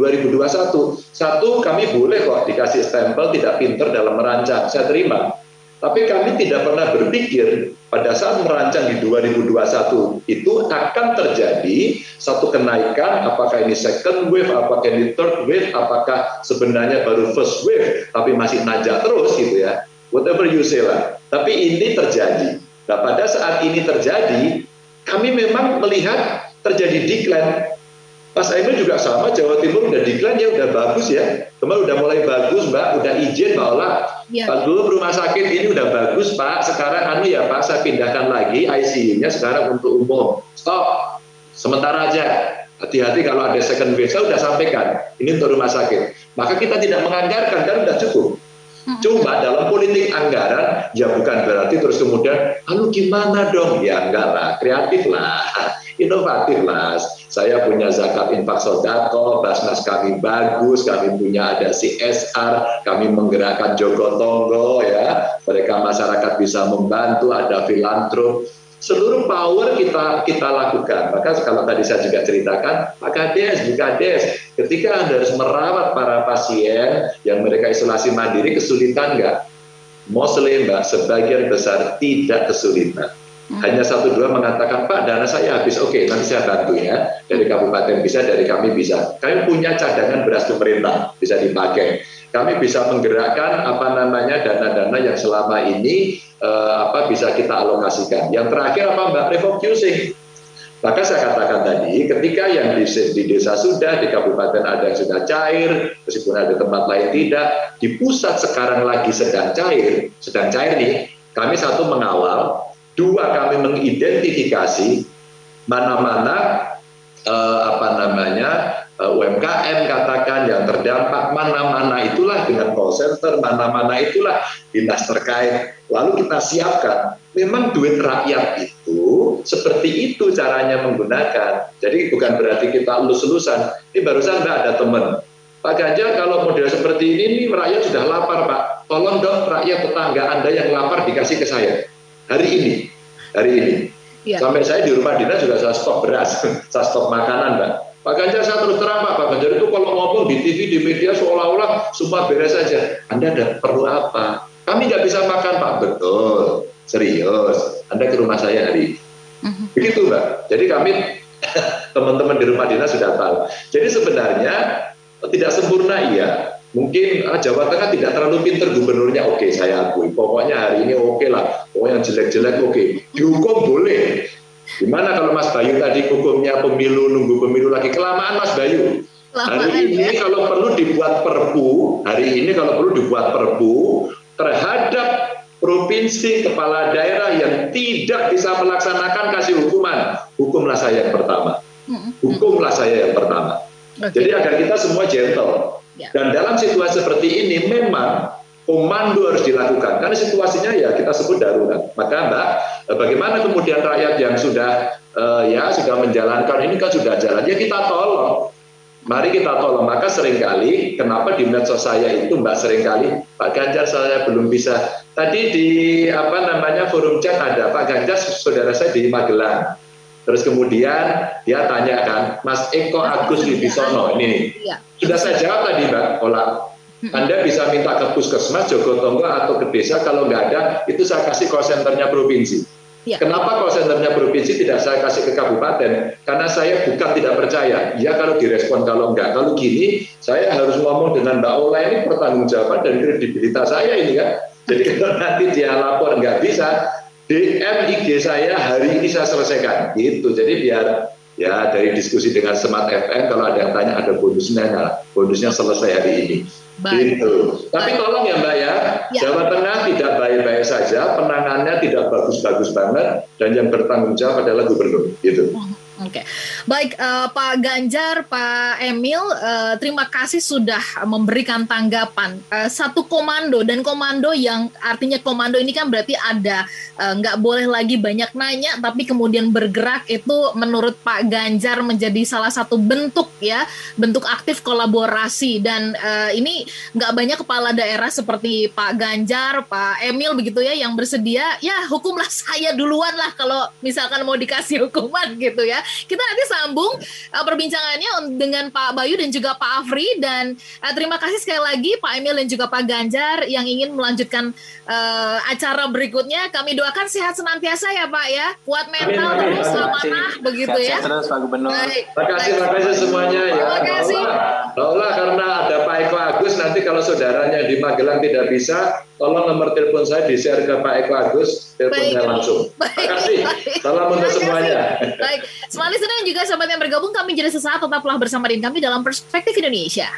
B: Satu, kami boleh kok dikasih stempel tidak pinter dalam merancang, saya terima. Tapi kami tidak pernah berpikir pada saat merancang di 2021 itu akan terjadi satu kenaikan, apakah ini second wave, apakah ini third wave, apakah sebenarnya baru first wave, tapi masih najak terus gitu ya. Whatever you say lah. Tapi ini terjadi. Nah pada saat ini terjadi, kami memang melihat terjadi decline. Mas Emil juga sama, Jawa Timur udah decline ya, udah bagus ya. Kemarin udah mulai bagus Mbak, udah izin Mbak Ola. Ya. Dulu rumah sakit ini udah bagus Pak, sekarang ya Pak, saya pindahkan lagi ICU-nya sekarang untuk umum. Stop, sementara aja. Hati-hati kalau ada second wave, saya udah sampaikan. Ini untuk rumah sakit. Maka kita tidak menganggarkan, kan udah cukup. Cuma dalam politik anggaran, ya bukan berarti terus kemudian, lalu gimana dong? Ya enggak lah, kreatif lah, inovatif lah. Saya punya zakat infak sodako, basnas kami bagus, kami punya ada CSR, kami menggerakkan jogotongo ya, mereka masyarakat bisa membantu, ada filantrop. Seluruh power kita lakukan. Maka kalau tadi saya juga ceritakan, Pak Kades, Bu Kades, ketika Anda harus merawat para pasien yang mereka isolasi mandiri, kesulitan nggak? Mostly Mbak, sebagian besar tidak kesulitan. Hanya 1-2 mengatakan, Pak dana saya habis, oke nanti saya bantu ya. Dari kabupaten bisa, dari kami bisa. Kami punya cadangan beras pemerintah, bisa dipakai. Kami bisa menggerakkan dana-dana yang selama ini bisa kita alokasikan. Yang terakhir Mbak, refocusing. Maka saya katakan tadi, ketika yang di desa sudah, di kabupaten ada yang sudah cair, meskipun ada tempat lain tidak, di pusat sekarang lagi sedang cair nih. Kami satu mengawal, dua kami mengidentifikasi mana-mana UMKM katakan yang terdampak, mana-mana itulah dengan call center, mana-mana itulah dinas terkait. Lalu kita siapkan. Memang duit rakyat itu seperti itu caranya menggunakan. Jadi bukan berarti kita elus-elusan. Ini barusan Mbak ada teman. Pak Ganjar kalau model seperti ini rakyat sudah lapar Pak. Tolong dong rakyat tetangga Anda yang lapar dikasih ke saya. Hari ini. Ya. Sampai saya di rumah dinas juga saya stok beras, saya stok makanan Mbak. Pak Ganjar saya terus terang Pak Ganjar itu kalau ngomong di TV, di media seolah-olah semua beres saja. Anda ada perlu apa? Kami nggak bisa makan Pak. Betul, serius. Anda ke rumah saya hari ini. Begitu Mbak. Jadi kami teman-teman di rumah dinas sudah tahu. Jadi sebenarnya tidak sempurna iya. Mungkin Jawa Tengah tidak terlalu pinter gubernurnya, oke saya akui. Pokoknya hari ini oke lah. Pokoknya yang jelek-jelek oke. Dihukum boleh. Gimana kalau Mas Bayu tadi hukumnya pemilu, nunggu pemilu lagi, kelamaan Mas Bayu. Hari ini kalau perlu dibuat perpu terhadap provinsi kepala daerah yang tidak bisa melaksanakan kasih hukuman. Hukumlah saya yang pertama. Jadi agar kita semua gentle. Dan dalam situasi seperti ini memang komando harus dilakukan karena situasinya ya kita sebut darurat. Maka Mbak, bagaimana kemudian rakyat yang sudah sudah menjalankan ini kan sudah jalan, ya kita tolong. Mari kita tolong. Maka seringkali kenapa di medsos saya itu Mbak seringkali Pak Ganjar saya belum bisa. Tadi di forum chat ada Pak Ganjar saudara saya di Magelang. Terus kemudian dia tanyakan Mas Eko Agus Wibisono ini. Sudah saya jawab tadi Mbak Ola. Anda bisa minta ke puskesmas, Jogotongo atau ke desa, kalau nggak ada, itu saya kasih call centernya provinsi. Kenapa call centernya provinsi tidak saya kasih ke kabupaten? Karena saya bukan tidak percaya. Ya kalau direspon, kalau nggak. Kalau gini, saya harus ngomong dengan Mbak Ola ini pertanggungjawaban dan kredibilitas saya ini kan. Jadi kalau nanti dia lapor nggak bisa, DM IG saya hari ini saya selesaikan. Gitu. Jadi biar ya dari diskusi dengan Smart FM, kalau ada yang tanya ada bonusnya selesai hari ini. Gitu. Tapi tolong ya Mbak ya, Jawa Tengah tidak baik-baik saja, penanganannya tidak bagus-bagus banget, dan yang bertanggung jawab adalah gubernur. Gitu.
A: Oke, baik Pak Ganjar, Pak Emil, terima kasih sudah memberikan tanggapan. Satu komando, dan komando yang artinya komando ini kan berarti ada nggak boleh lagi banyak nanya, tapi kemudian bergerak itu menurut Pak Ganjar menjadi salah satu bentuk bentuk aktif kolaborasi. Dan ini nggak banyak kepala daerah seperti Pak Ganjar, Pak Emil begitu ya yang bersedia, ya hukumlah saya duluan lah kalau misalkan mau dikasih hukuman gitu ya. Kita nanti sambung perbincangannya dengan Pak Bayu dan juga Pak Afri, dan terima kasih sekali lagi Pak Emil dan juga Pak Ganjar yang ingin melanjutkan acara berikutnya. Kami doakan sehat senantiasa ya Pak ya, kuat mental terus, amanah begitu ya.
E: Sehat terus Pak Gubernur.
B: Terima kasih semuanya ya.
A: Terima kasih.
B: Laulah karena ada Pak Eko Agus, nanti kalau saudaranya di Magelang tidak bisa, tolong nomor telepon saya di-share ke Pak Eko Agus, teleponnya langsung. Terima kasih. Salam untuk semuanya.
A: Baik, semua listener dan juga sahabat yang bergabung, kami jeda sesaat, tetaplah bersama dengan kami dalam Perspektif Indonesia.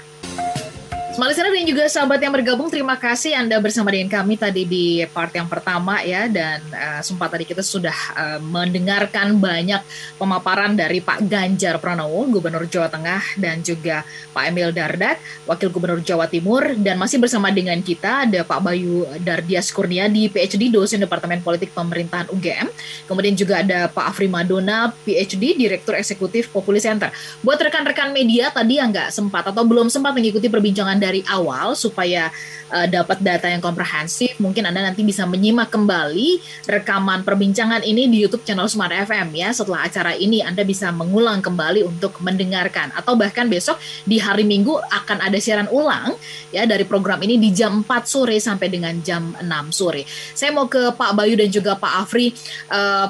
A: Semua listener dan juga sahabat yang bergabung, terima kasih Anda bersama dengan kami tadi di part yang pertama ya, dan sempat tadi kita sudah mendengarkan banyak pemaparan dari Pak Ganjar Pranowo, Gubernur Jawa Tengah, dan juga Pak Emil Dardak, Wakil Gubernur Jawa Timur, dan masih bersama dengan kita ada Pak Bayu Dardias Kurniadi, PhD, dosen Departemen Politik Pemerintahan UGM, kemudian juga ada Pak Afri Madona, PhD, Direktur Eksekutif Populi Center. Buat rekan-rekan media tadi yang nggak sempat atau belum sempat mengikuti perbincangan dari awal supaya dapat data yang komprehensif, mungkin Anda nanti bisa menyimak kembali rekaman perbincangan ini di YouTube channel Smart FM ya. Setelah acara ini Anda bisa mengulang kembali untuk mendengarkan, atau bahkan besok di hari Minggu akan ada siaran ulang ya dari program ini di jam 4 sore sampai dengan jam 6 sore. Saya mau ke Pak Bayu dan juga Pak Afri.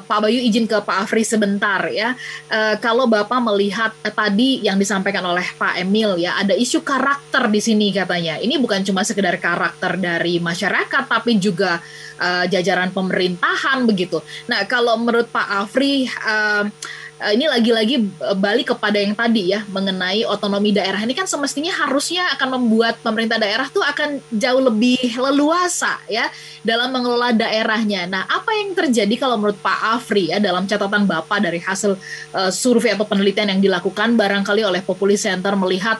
A: Pak Bayu, izin ke Pak Afri sebentar ya. Kalau Bapak melihat tadi yang disampaikan oleh Pak Emil ya, ada isu karakter di sini katanya. Ini bukan cuma sekedar karakter dari masyarakat, tapi juga jajaran pemerintahan begitu. Nah, kalau menurut Pak Afri, ini lagi-lagi balik kepada yang tadi ya, mengenai otonomi daerah ini kan semestinya harusnya akan membuat pemerintah daerah tuh akan jauh lebih leluasa ya dalam mengelola daerahnya. Nah, apa yang terjadi kalau menurut Pak Afri ya dalam catatan Bapak dari hasil survei atau penelitian yang dilakukan barangkali oleh Populi Center melihat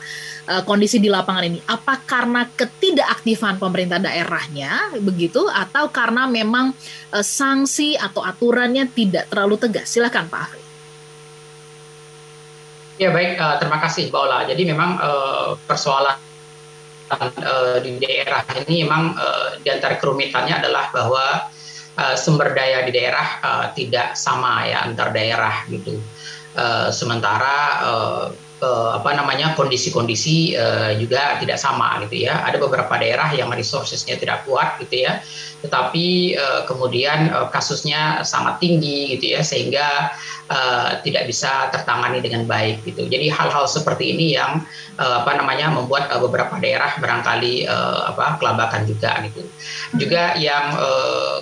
A: kondisi di lapangan ini? Apa karena ketidakaktifan pemerintah daerahnya begitu atau karena memang sanksi atau aturannya tidak terlalu tegas? Silakan Pak Afri.
D: Ya baik, terima kasih Mbak Ola. Jadi memang persoalan di daerah ini memang di antara kerumitannya adalah bahwa sumber daya di daerah tidak sama ya antar daerah gitu. Sementara kondisi-kondisi juga tidak sama gitu ya. Ada beberapa daerah yang resourcesnya tidak kuat gitu ya, tetapi kemudian kasusnya sangat tinggi gitu ya, sehingga tidak bisa tertangani dengan baik gitu. Jadi hal-hal seperti ini yang membuat beberapa daerah barangkali kelabakan juga gitu. Juga yang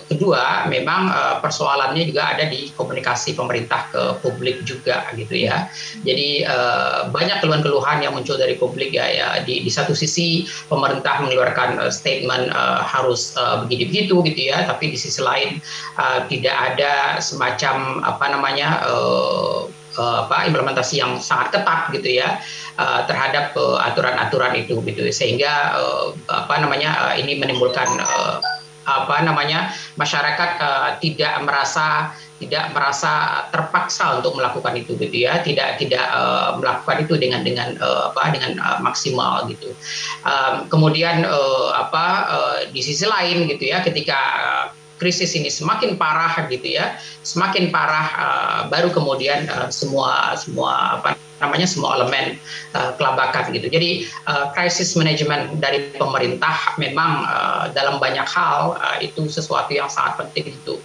D: kedua, memang persoalannya juga ada di komunikasi pemerintah ke publik juga gitu ya. Jadi banyak keluhan-keluhan yang muncul dari publik ya di satu sisi pemerintah mengeluarkan statement harus begini-begitu gitu ya, tapi di sisi lain tidak ada semacam implementasi yang sangat ketat gitu ya terhadap aturan-aturan itu gitu, sehingga ini menimbulkan masyarakat tidak merasa terpaksa untuk melakukan itu gitu ya, tidak melakukan itu dengan maksimal gitu. Kemudian di sisi lain gitu ya, ketika krisis ini semakin parah gitu ya, baru kemudian semua elemen kelabakan gitu. Jadi krisis manajemen dari pemerintah memang dalam banyak hal itu sesuatu yang sangat penting untuk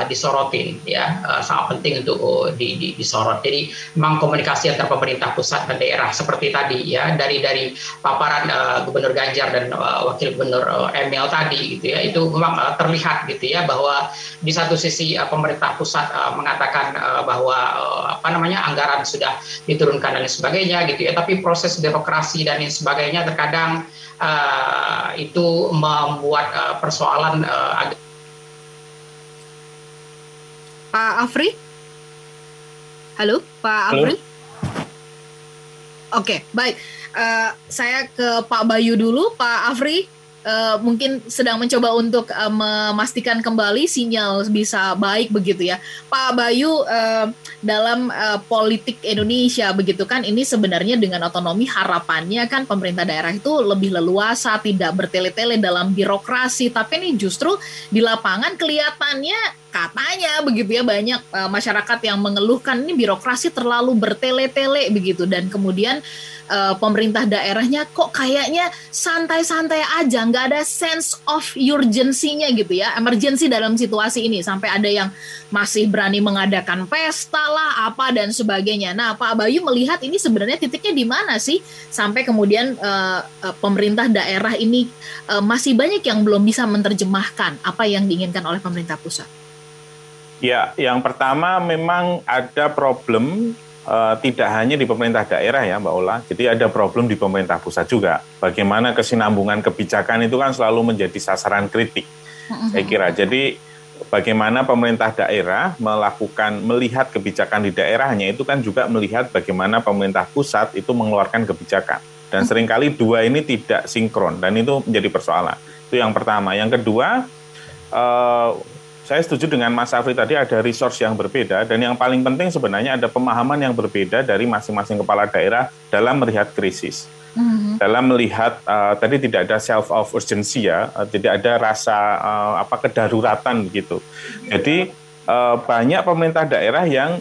D: disorotin ya, sangat penting untuk disorot. Jadi memang komunikasi antara pemerintah pusat dan daerah seperti tadi ya, dari paparan Gubernur Ganjar dan Wakil Gubernur Emil tadi gitu ya, itu memang terlihat gitu ya bahwa di satu sisi pemerintah pusat mengatakan bahwa anggaran sudah diturunkan dan lain sebagainya gitu ya, tapi proses birokrasi dan lain sebagainya terkadang itu membuat persoalan
A: Pak Afri? Halo, Pak Afri? Oke, baik. Saya ke Pak Bayu dulu. Pak Afri mungkin sedang mencoba untuk memastikan kembali sinyal bisa baik begitu ya. Pak Bayu, dalam politik Indonesia begitu kan, ini sebenarnya dengan otonomi harapannya kan pemerintah daerah itu lebih leluasa, tidak bertele-tele dalam birokrasi, tapi ini justru di lapangan kelihatannya katanya begitu ya, banyak masyarakat yang mengeluhkan ini birokrasi terlalu bertele-tele begitu, dan kemudian pemerintah daerahnya kok kayaknya santai-santai aja, nggak ada sense of urgency-nya gitu ya, emergency dalam situasi ini, sampai ada yang masih berani mengadakan pesta lah apa dan sebagainya. Nah, Pak Bayu melihat ini sebenarnya titiknya di mana sih sampai kemudian pemerintah daerah ini masih banyak yang belum bisa menerjemahkan apa yang diinginkan oleh pemerintah pusat?
C: Ya, yang pertama memang ada problem tidak hanya di pemerintah daerah ya Mbak Ola, jadi ada problem di pemerintah pusat juga. Bagaimana kesinambungan kebijakan itu kan selalu menjadi sasaran kritik, saya kira. Jadi bagaimana pemerintah daerah melihat kebijakan di daerahnya itu kan juga melihat bagaimana pemerintah pusat itu mengeluarkan kebijakan. Dan seringkali dua ini tidak sinkron, dan itu menjadi persoalan. Itu yang pertama. Yang kedua, saya setuju dengan Mas Afri tadi, ada resource yang berbeda, dan yang paling penting sebenarnya ada pemahaman yang berbeda dari masing-masing kepala daerah dalam melihat krisis. Dalam melihat tadi tidak ada self of urgency ya, tidak ada rasa kedaruratan begitu. Jadi banyak pemerintah daerah yang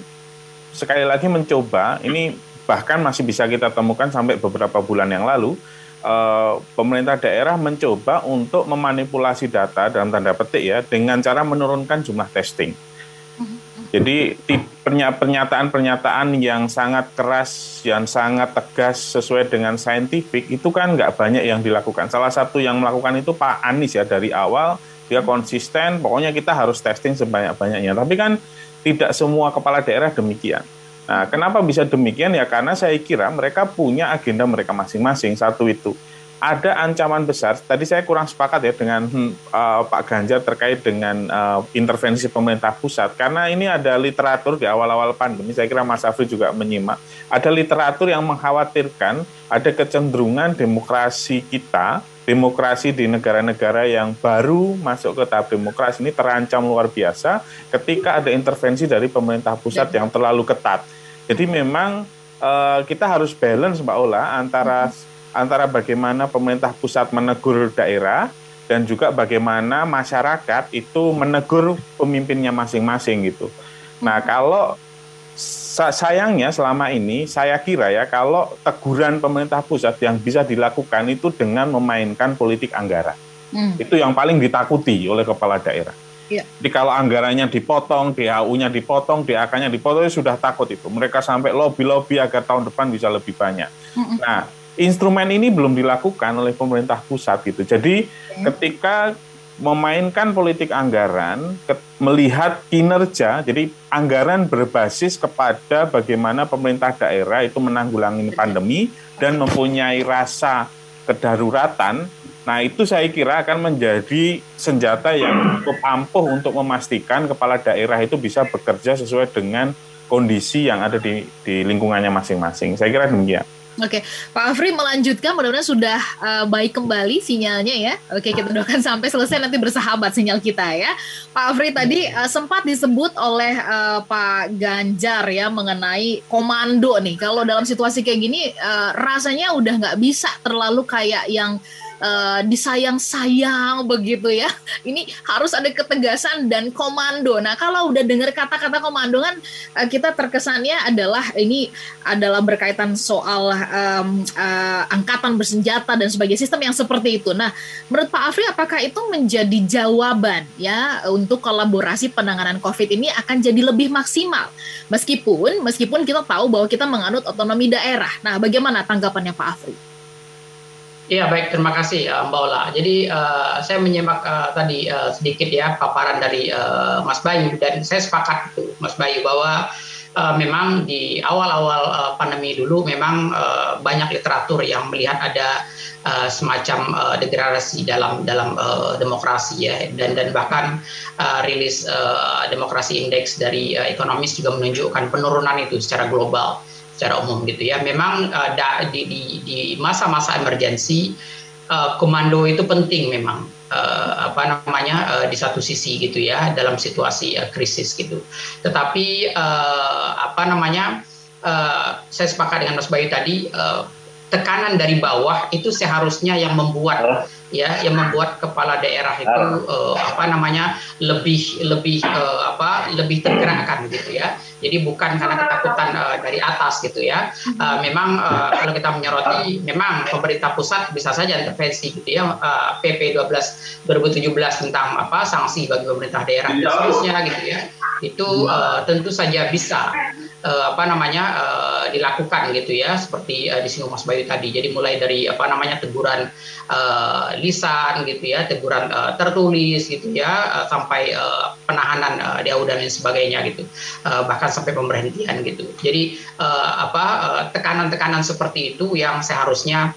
C: sekali lagi mencoba, ini bahkan masih bisa kita temukan sampai beberapa bulan yang lalu, pemerintah daerah mencoba untuk memanipulasi data dalam tanda petik ya, dengan cara menurunkan jumlah testing. Jadi pernyataan-pernyataan yang sangat keras, yang sangat tegas sesuai dengan saintifik itu kan nggak banyak yang dilakukan. Salah satu yang melakukan itu Pak Anies ya, dari awal dia konsisten, pokoknya kita harus testing sebanyak-banyaknya. Tapi kan tidak semua kepala daerah demikian. Nah, kenapa bisa demikian ya? Karena saya kira mereka punya agenda mereka masing-masing. Satu itu, ada ancaman besar. Tadi saya kurang sepakat ya dengan Pak Ganjar terkait dengan intervensi pemerintah pusat. Karena ini ada literatur di awal-awal pandemi, saya kira Mas Afri juga menyimak. Ada literatur yang mengkhawatirkan ada kecenderungan demokrasi kita, demokrasi di negara-negara yang baru masuk ke tahap demokrasi ini terancam luar biasa ketika ada intervensi dari pemerintah pusat yang terlalu ketat. Jadi memang kita harus balance Mbak Ola antara bagaimana pemerintah pusat menegur daerah dan juga bagaimana masyarakat itu menegur pemimpinnya masing-masing gitu. Nah, kalau sayangnya selama ini saya kira ya kalau teguran pemerintah pusat yang bisa dilakukan itu dengan memainkan politik anggaran. Itu yang paling ditakuti oleh kepala daerah. Ya. Jadi kalau anggarannya dipotong, DHU-nya dipotong, DAK-nya dipotong, sudah takut itu. Mereka sampai lobby-lobby agar tahun depan bisa lebih banyak. Nah, instrumen ini belum dilakukan oleh pemerintah pusat gitu. Jadi ketika memainkan politik anggaran, melihat kinerja, jadi anggaran berbasis kepada bagaimana pemerintah daerah itu menanggulangi pandemi dan mempunyai rasa kedaruratan. Nah, itu saya kira akan menjadi senjata yang cukup ampuh untuk memastikan kepala daerah itu bisa bekerja sesuai dengan kondisi yang ada di lingkungannya masing-masing. Saya kira demikian.
A: Oke, Pak Afri melanjutkan, mudah-mudahan sudah baik kembali sinyalnya ya. Oke, kita doakan sampai selesai nanti bersahabat sinyal kita ya. Pak Afri tadi sempat disebut oleh Pak Ganjar ya mengenai komando nih. Kalau dalam situasi kayak gini rasanya udah nggak bisa terlalu kayak yang disayang-sayang begitu ya. Ini harus ada ketegasan dan komando. Nah, kalau udah dengar kata-kata komando kan kita terkesannya adalah ini adalah berkaitan soal angkatan bersenjata dan sebagai sistem yang seperti itu. Nah, menurut Pak Afri apakah itu menjadi jawaban ya untuk kolaborasi penanganan COVID ini akan jadi lebih maksimal? Meskipun kita tahu bahwa kita menganut otonomi daerah. Nah, bagaimana tanggapannya Pak Afri?
D: Iya, baik, terima kasih Mbak Ola. Jadi saya menyimak tadi sedikit ya paparan dari Mas Bayu, dan saya sepakat itu Mas Bayu bahwa memang di awal-awal pandemi dulu memang banyak literatur yang melihat ada semacam degradasi dalam demokrasi ya, dan bahkan rilis demokrasi indeks dari ekonomis juga menunjukkan penurunan itu secara global, secara umum gitu ya. Memang di masa-masa emergensi komando itu penting memang di satu sisi gitu ya dalam situasi krisis gitu. Tetapi saya sepakat dengan Mas Bayu tadi, tekanan dari bawah itu seharusnya yang membuat kepala daerah itu lebih tergerakkan gitu ya. Jadi bukan karena ketakutan dari atas gitu ya. Memang kalau kita menyoroti, memang pemerintah pusat bisa saja intervensi gitu ya. PP 12 2017 tentang sanksi bagi pemerintah daerah dan seterusnya gitu ya. Itu tentu saja bisa dilakukan gitu ya, seperti disinggung Mas Bayu tadi. Jadi mulai dari teguran lisan gitu ya, teguran tertulis gitu ya, sampai penahanan DAU dan lain sebagainya gitu, bahkan sampai pemberhentian gitu. Jadi tekanan-tekanan seperti itu yang seharusnya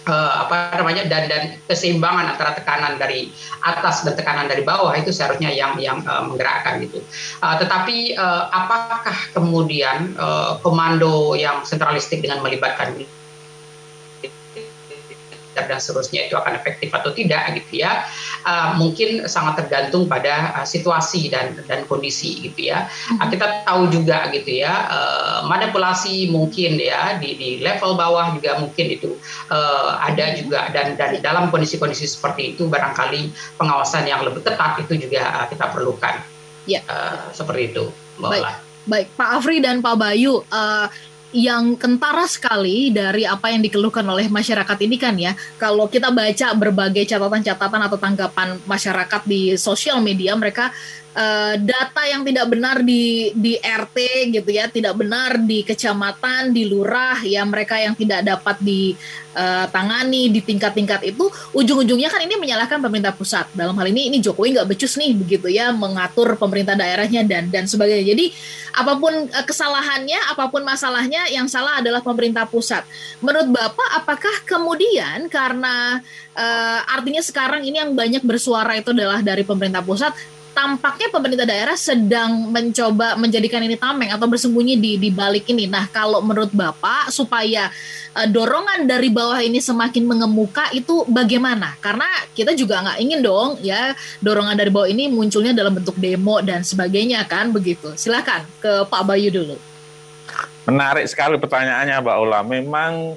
D: dan keseimbangan antara tekanan dari atas dan tekanan dari bawah itu seharusnya yang menggerakkan gitu. Tetapi apakah kemudian komando yang sentralistik dengan melibatkan dan seterusnya itu akan efektif atau tidak gitu ya, mungkin sangat tergantung pada situasi dan kondisi gitu ya. Kita tahu juga gitu ya, manipulasi mungkin ya di level bawah juga mungkin itu ada juga, dan dalam kondisi-kondisi seperti itu barangkali pengawasan yang lebih ketat itu juga kita perlukan ya. Seperti itu Mbak.
A: Baik Pak Afri dan Pak Bayu, yang kentara sekali dari apa yang dikeluhkan oleh masyarakat ini kan ya, kalau kita baca berbagai catatan-catatan atau tanggapan masyarakat di sosial media, mereka data yang tidak benar di RT gitu ya, tidak benar di kecamatan, di lurah ya, mereka yang tidak dapat ditangani di tingkat-tingkat itu, ujung-ujungnya kan ini menyalahkan pemerintah pusat. Dalam hal ini Jokowi nggak becus nih begitu ya mengatur pemerintah daerahnya dan sebagainya. Jadi apapun kesalahannya, apapun masalahnya, yang salah adalah pemerintah pusat. Menurut Bapak, apakah kemudian karena artinya sekarang ini yang banyak bersuara itu adalah dari pemerintah pusat, tampaknya pemerintah daerah sedang mencoba menjadikan ini tameng atau bersembunyi di balik ini. Nah, kalau menurut Bapak supaya dorongan dari bawah ini semakin mengemuka itu bagaimana? Karena kita juga nggak ingin dong ya dorongan dari bawah ini munculnya dalam bentuk demo dan sebagainya kan begitu. Silakan ke Pak Bayu dulu.
C: Menarik sekali pertanyaannya, Mbak Ula. Memang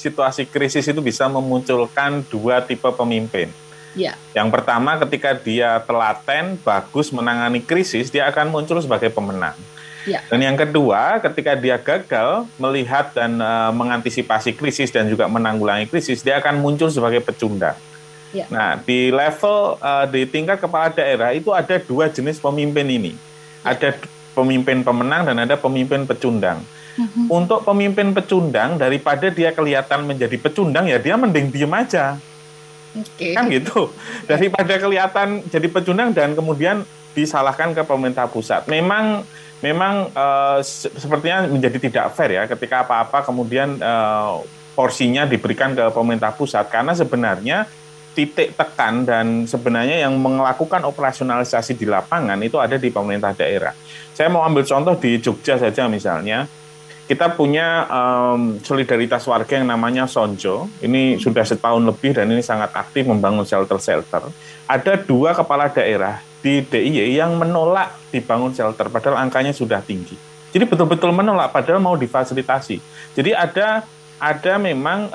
C: situasi krisis itu bisa memunculkan dua tipe pemimpin.
A: Ya.
C: Yang pertama, ketika dia telaten, bagus menangani krisis, dia akan muncul sebagai pemenang.
A: Ya.
C: Dan yang kedua, ketika dia gagal melihat dan mengantisipasi krisis dan juga menanggulangi krisis, dia akan muncul sebagai pecundang.
A: Ya.
C: Nah, di level di tingkat kepala daerah itu ada dua jenis pemimpin ini. Ya. Ada pemimpin pemenang dan ada pemimpin pecundang. Untuk pemimpin pecundang, daripada dia kelihatan menjadi pecundang, ya dia mending diem aja.
A: Okay.
C: Kan gitu, daripada kelihatan jadi pecundang dan kemudian disalahkan ke pemerintah pusat. Memang sepertinya menjadi tidak fair ya ketika apa-apa kemudian porsinya diberikan ke pemerintah pusat, karena sebenarnya titik tekan dan sebenarnya yang melakukan operasionalisasi di lapangan itu ada di pemerintah daerah. Saya mau ambil contoh di Jogja saja misalnya. Kita punya solidaritas warga yang namanya Sonjo. Ini sudah setahun lebih dan ini sangat aktif membangun shelter-shelter. Ada dua kepala daerah di DIY yang menolak dibangun shelter, padahal angkanya sudah tinggi. Jadi betul-betul menolak, padahal mau difasilitasi. Jadi ada memang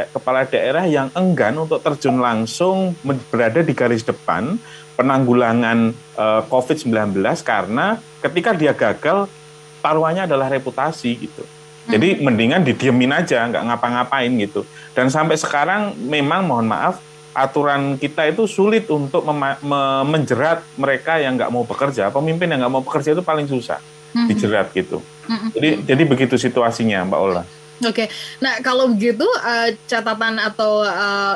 C: kepala daerah yang enggan untuk terjun langsung berada di garis depan penanggulangan COVID-19 karena ketika dia gagal, taruhannya adalah reputasi gitu. Jadi mendingan didiemin aja, nggak ngapa-ngapain gitu. Dan sampai sekarang memang mohon maaf, aturan kita itu sulit untuk menjerat mereka yang nggak mau bekerja. Pemimpin yang nggak mau bekerja itu paling susah dijerat gitu. Jadi begitu situasinya, Mbak Ola.
A: Oke, nah kalau begitu catatan atau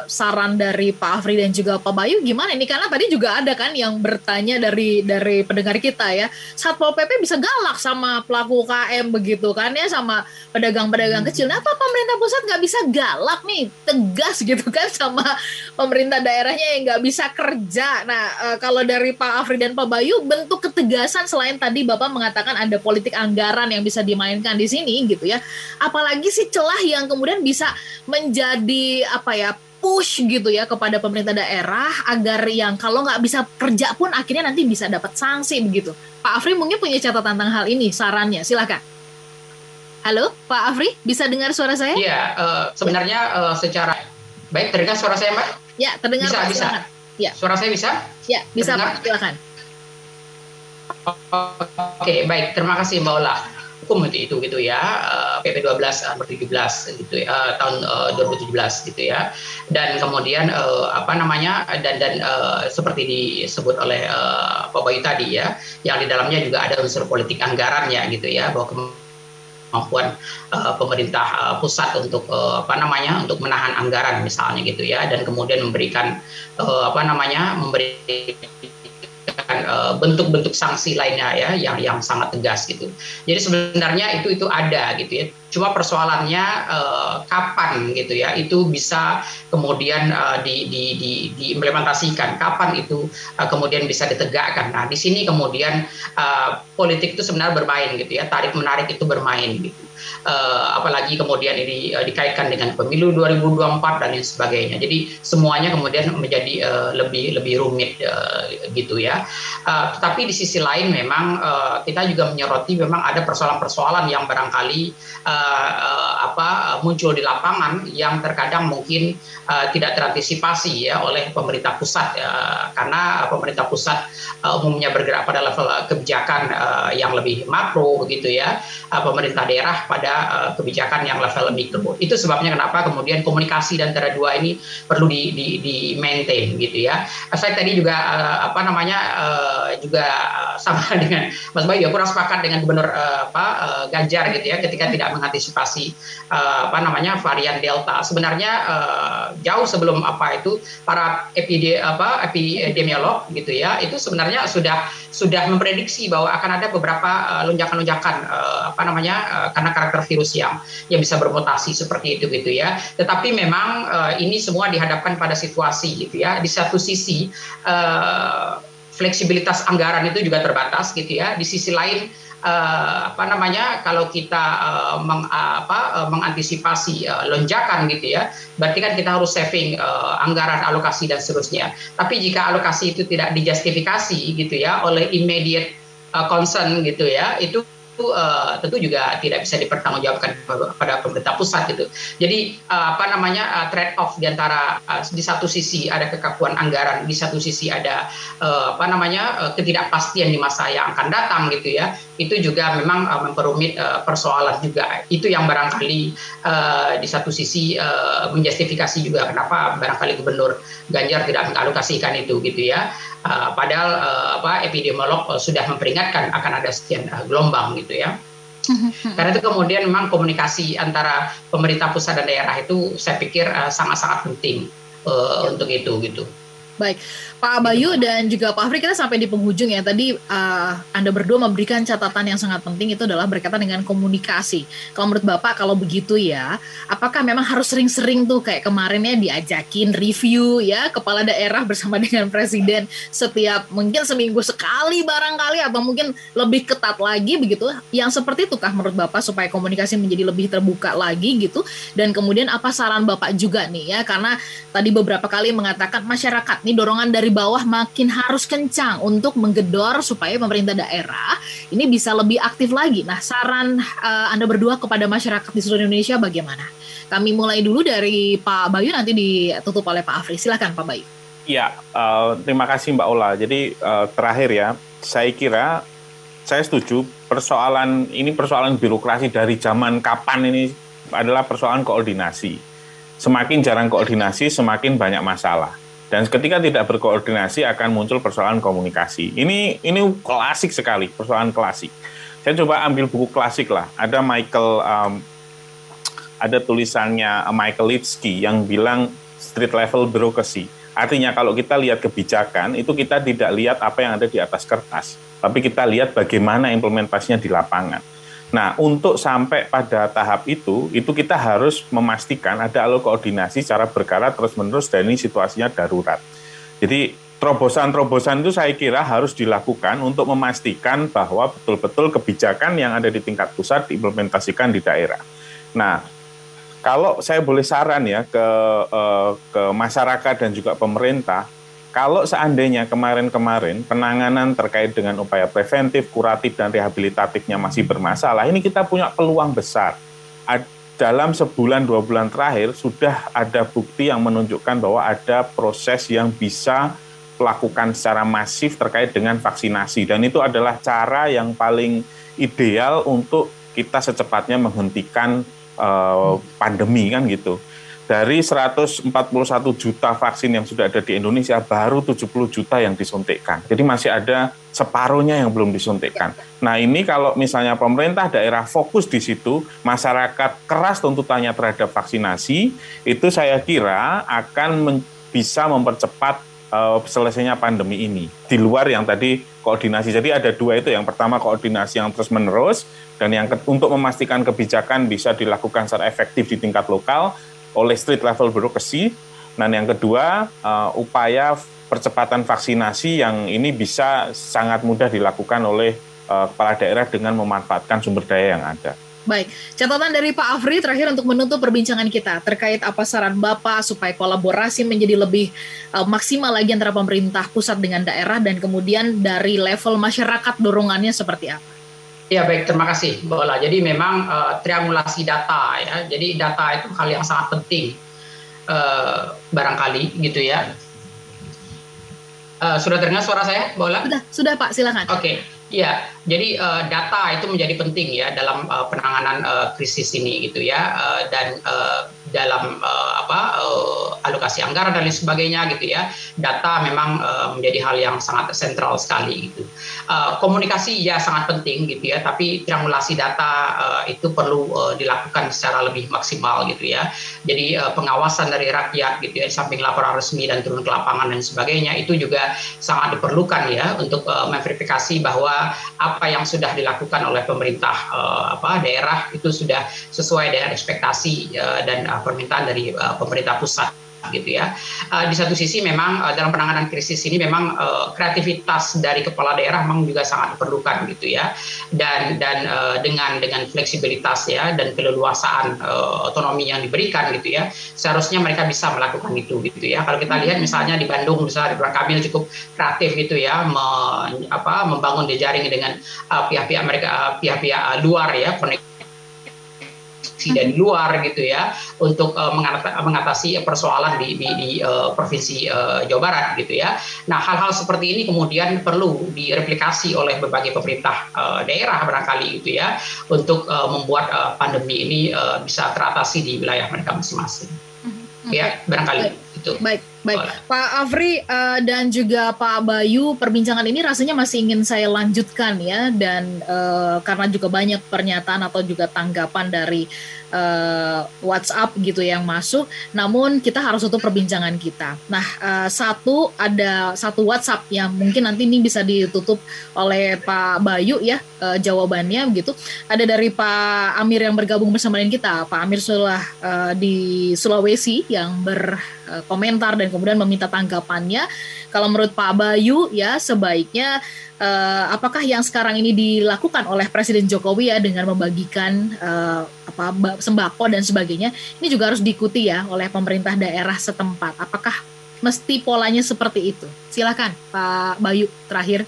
A: saran dari Pak Afri dan juga Pak Bayu gimana ini? Karena tadi juga ada kan yang bertanya dari pendengar kita ya, Satpol PP bisa galak sama pelaku UKM begitu kan ya, sama pedagang-pedagang kecil. Nah, apa pemerintah pusat nggak bisa galak nih, tegas gitu kan sama pemerintah daerahnya yang nggak bisa kerja? Nah, kalau dari Pak Afri dan Pak Bayu, bentuk ketegasan selain tadi Bapak mengatakan ada politik anggaran yang bisa dimainkan di sini gitu ya, apalagi sih celah yang kemudian bisa menjadi push gitu ya kepada pemerintah daerah agar yang kalau nggak bisa kerja pun akhirnya nanti bisa dapat sanksi begitu. Pak Afri mungkin punya catatan tentang hal ini, sarannya silakan. Halo Pak Afri, bisa dengar suara saya?
D: Iya, sebenarnya secara baik terdengar suara saya, Mbak?
A: Ya, terdengar.
D: Bisa.
A: Ya.
D: Suara saya bisa?
A: Ya, bisa Pak, silakan.
D: Oke, baik, terima kasih Mbak Ola. Hukum itu gitu ya, PP 12 nomor 17 gitu ya, tahun 2017 gitu ya. Dan kemudian dan seperti disebut oleh Pak Bayu tadi ya, yang di dalamnya juga ada unsur politik anggarannya gitu ya, bahwa kemampuan pemerintah pusat untuk untuk menahan anggaran misalnya gitu ya, dan kemudian memberikan bentuk-bentuk sanksi lainnya ya yang sangat tegas gitu. Jadi sebenarnya itu ada gitu ya. Cuma persoalannya kapan gitu ya itu bisa kemudian diimplementasikan, kapan itu kemudian bisa ditegakkan. Nah, di sini kemudian politik itu sebenarnya bermain gitu ya, tarik menarik itu bermain gitu. Apalagi kemudian ini dikaitkan dengan pemilu 2024 dan lain sebagainya. Jadi semuanya kemudian menjadi lebih rumit gitu ya. Tetapi di sisi lain memang kita juga menyoroti memang ada persoalan-persoalan yang barangkali muncul di lapangan yang terkadang mungkin tidak terantisipasi ya oleh pemerintah pusat karena pemerintah pusat umumnya bergerak pada level kebijakan yang lebih makro begitu ya. Pemerintah daerah pada kebijakan yang level mikro. Itu sebabnya kenapa kemudian komunikasi antara dua ini perlu di maintain gitu ya. Saya tadi juga juga sama dengan Mas Bayu, kurang sepakat dengan Gubernur Ganjar gitu ya, ketika tidak mengantisipasi varian Delta. Sebenarnya jauh sebelum para epidemiolog gitu ya, itu sebenarnya sudah memprediksi bahwa akan ada beberapa lonjakan-lonjakan karena karakter virus yang bisa bermutasi seperti itu gitu ya. Tetapi memang ini semua dihadapkan pada situasi gitu ya. Di satu sisi fleksibilitas anggaran itu juga terbatas gitu ya. Di sisi lain kalau kita mengantisipasi lonjakan gitu ya, berarti kan kita harus saving anggaran alokasi dan seterusnya. Tapi jika alokasi itu tidak dijustifikasi gitu ya oleh immediate concern gitu ya, itu tentu juga tidak bisa dipertanggungjawabkan pada pemerintah pusat gitu. Jadi trade off di antara di satu sisi ada kekakuan anggaran, di satu sisi ada ketidakpastian di masa yang akan datang gitu ya. Itu juga memang memperumit persoalan juga. Itu yang barangkali di satu sisi menjustifikasi juga kenapa barangkali Gubernur Ganjar tidak mengalokasikan itu gitu ya. Padahal epidemiolog sudah memperingatkan akan ada sekian gelombang gitu ya. Karena itu kemudian memang komunikasi antara pemerintah pusat dan daerah itu saya pikir sangat-sangat penting untuk itu gitu.
A: Baik, Pak Bayu dan juga Pak Afri, kita sampai di penghujung ya. Tadi Anda berdua memberikan catatan yang sangat penting, itu adalah berkaitan dengan komunikasi. Kalau menurut Bapak, kalau begitu ya, apakah memang harus sering-sering tuh kayak kemarinnya diajakin review ya kepala daerah bersama dengan Presiden setiap mungkin seminggu sekali barangkali, atau mungkin lebih ketat lagi begitu? Yang seperti itukah menurut Bapak supaya komunikasi menjadi lebih terbuka lagi gitu? Dan kemudian apa saran Bapak juga nih ya, karena tadi beberapa kali mengatakan masyarakat ini dorongan dari bawah makin harus kencang untuk menggedor supaya pemerintah daerah ini bisa lebih aktif lagi. Nah, saran Anda berdua kepada masyarakat di seluruh Indonesia bagaimana? Kami mulai dulu dari Pak Bayu, nanti ditutup oleh Pak Afri. Silakan Pak Bayu.
C: Ya, terima kasih Mbak Ola. Jadi terakhir ya, saya kira saya setuju persoalan birokrasi dari zaman kapan ini adalah persoalan koordinasi. Semakin jarang koordinasi, semakin banyak masalah. Dan ketika tidak berkoordinasi akan muncul persoalan komunikasi. Ini klasik sekali, persoalan klasik. Saya coba ambil buku klasik lah. Ada ada tulisannya Michael Lipsky yang bilang street level bureaucracy. Artinya kalau kita lihat kebijakan, itu kita tidak lihat apa yang ada di atas kertas, tapi kita lihat bagaimana implementasinya di lapangan. Nah, untuk sampai pada tahap itu kita harus memastikan ada alur koordinasi secara berkala terus-menerus dan ini situasinya darurat. Jadi, terobosan-terobosan itu saya kira harus dilakukan untuk memastikan bahwa betul-betul kebijakan yang ada di tingkat pusat diimplementasikan di daerah. Nah, kalau saya boleh saran ya ke masyarakat dan juga pemerintah, kalau seandainya kemarin-kemarin penanganan terkait dengan upaya preventif, kuratif, dan rehabilitatifnya masih bermasalah, ini kita punya peluang besar. Dalam sebulan, 2 bulan terakhir, sudah ada bukti yang menunjukkan bahwa ada proses yang bisa dilakukan secara masif terkait dengan vaksinasi. Dan itu adalah cara yang paling ideal untuk kita secepatnya menghentikan pandemi kan gitu. Dari 141 juta vaksin yang sudah ada di Indonesia, baru 70 juta yang disuntikkan. Jadi masih ada separuhnya yang belum disuntikkan. Nah ini kalau misalnya pemerintah daerah fokus di situ, masyarakat keras tuntutannya terhadap vaksinasi, itu saya kira akan bisa mempercepat selesainya pandemi ini. Di luar yang tadi koordinasi. Jadi ada dua itu. Yang pertama koordinasi yang terus-menerus, dan yang untuk memastikan kebijakan bisa dilakukan secara efektif di tingkat lokal, oleh street level bureaucracy. Dan yang kedua, upaya percepatan vaksinasi yang ini bisa sangat mudah dilakukan oleh kepala daerah dengan memanfaatkan sumber daya yang ada.
A: Baik, catatan dari Pak Afri terakhir untuk menutup perbincangan kita terkait apa saran Bapak supaya kolaborasi menjadi lebih maksimal lagi antara pemerintah pusat dengan daerah, dan kemudian dari level masyarakat dorongannya seperti apa?
D: Ya baik, terima kasih Mbak Ola. Jadi memang triangulasi data ya. Jadi data itu hal yang sangat penting barangkali gitu ya. Sudah terdengar suara saya, Mbak Ola?
A: Sudah Pak, silakan.
D: Oke. Ya, jadi data itu menjadi penting ya dalam penanganan krisis ini gitu ya, dan dalam alokasi anggaran dan lain sebagainya gitu ya. Data memang menjadi hal yang sangat sentral sekali gitu. Komunikasi ya sangat penting gitu ya, tapi triangulasi data itu perlu dilakukan secara lebih maksimal gitu ya. Jadi pengawasan dari rakyat gitu ya, di samping laporan resmi dan turun ke lapangan dan sebagainya itu juga sangat diperlukan ya untuk memverifikasi bahwa apa yang sudah dilakukan oleh pemerintah daerah itu sudah sesuai dengan ekspektasi dan permintaan dari pemerintah pusat gitu ya. Di satu sisi memang dalam penanganan krisis ini memang kreativitas dari kepala daerah memang juga sangat diperlukan gitu ya, dan dengan fleksibilitas ya dan keleluasaan otonomi yang diberikan gitu ya, seharusnya mereka bisa melakukan itu gitu ya. Kalau kita lihat misalnya di Bandung, misalnya Ridwan Kamil cukup kreatif gitu ya, membangun jejaring dengan pihak-pihak luar ya, dari luar gitu ya, untuk mengatasi persoalan di provinsi Jawa Barat gitu ya. Nah, hal-hal seperti ini kemudian perlu direplikasi oleh berbagai pemerintah daerah barangkali gitu ya, untuk membuat pandemi ini bisa teratasi di wilayah mereka masing-masing. Ya, barangkali itu.
A: Baik. Pak Afri dan juga Pak Bayu, perbincangan ini rasanya masih ingin saya lanjutkan ya, dan karena juga banyak pernyataan atau juga tanggapan dari WhatsApp gitu yang masuk, namun kita harus tutup perbincangan kita. Nah, ada satu WhatsApp yang mungkin nanti ini bisa ditutup oleh Pak Bayu ya, jawabannya begitu. Ada dari Pak Amir yang bergabung bersama dengan kita, Pak Amir di Sulawesi, yang berkomentar dan kemudian meminta tanggapannya. Kalau menurut Pak Bayu ya, sebaiknya apakah yang sekarang ini dilakukan oleh Presiden Jokowi ya dengan membagikan sembako dan sebagainya, ini juga harus diikuti ya oleh pemerintah daerah setempat. Apakah mesti polanya seperti itu? Silakan Pak Bayu terakhir.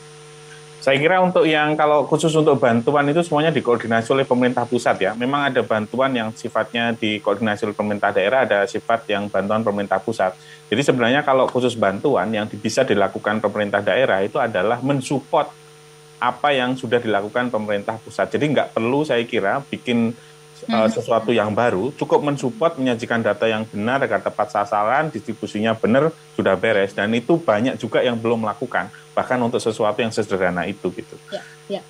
C: Saya kira untuk yang kalau khusus untuk bantuan itu semuanya dikoordinasi oleh pemerintah pusat ya. Memang ada bantuan yang sifatnya dikoordinasi oleh pemerintah daerah, ada sifat yang bantuan pemerintah pusat. Jadi sebenarnya kalau khusus bantuan yang bisa dilakukan pemerintah daerah itu adalah mensupport apa yang sudah dilakukan pemerintah pusat. Jadi nggak perlu saya kira bikin sesuatu yang baru, cukup mensupport, menyajikan data yang benar agar tepat sasaran, distribusinya benar, sudah beres. Dan itu banyak juga yang belum melakukan, bahkan untuk sesuatu yang sederhana itu gitu.
A: Ya.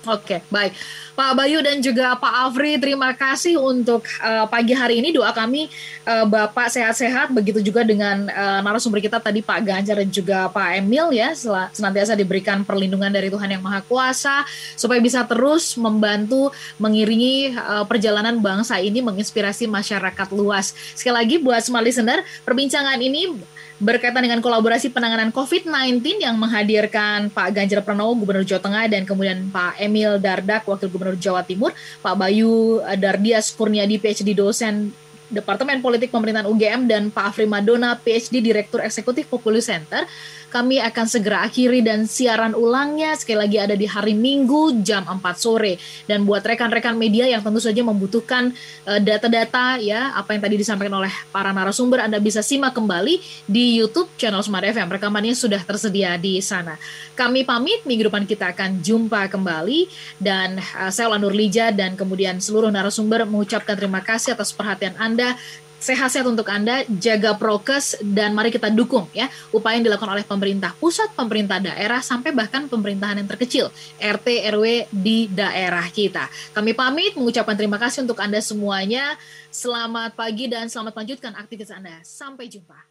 A: Oke, baik. Pak Bayu dan juga Pak Afri, terima kasih untuk pagi hari ini. Doa kami Bapak sehat-sehat, begitu juga dengan narasumber kita tadi Pak Ganjar dan juga Pak Emil ya, senantiasa diberikan perlindungan dari Tuhan Yang Maha Kuasa, supaya bisa terus membantu mengiringi perjalanan bangsa ini, menginspirasi masyarakat luas. Sekali lagi buat semua listener, perbincangan ini berkaitan dengan kolaborasi penanganan COVID-19 yang menghadirkan Pak Ganjar Pranowo, Gubernur Jawa Tengah, dan kemudian Pak Emil Dardak, Wakil Gubernur Jawa Timur, Pak Bayu Dardias Kurniadi, PhD dosen Departemen Politik Pemerintahan UGM, dan Pak Afri Madona, PhD Direktur Eksekutif Populus Center. Kami akan segera akhiri, dan siaran ulangnya sekali lagi ada di hari Minggu jam 4 sore. Dan buat rekan-rekan media yang tentu saja membutuhkan data-data ya, apa yang tadi disampaikan oleh para narasumber, Anda bisa simak kembali di YouTube channel Smart FM. Rekamannya sudah tersedia di sana. Kami pamit, minggu depan kita akan jumpa kembali, dan saya Ola Nurlija dan kemudian seluruh narasumber mengucapkan terima kasih atas perhatian Anda. Sehat-sehat untuk Anda, jaga prokes, dan mari kita dukung ya upaya yang dilakukan oleh pemerintah pusat, pemerintah daerah, sampai bahkan pemerintahan yang terkecil, RT, RW di daerah kita. Kami pamit, mengucapkan terima kasih untuk Anda semuanya. Selamat pagi dan selamat melanjutkan aktivitas Anda. Sampai jumpa.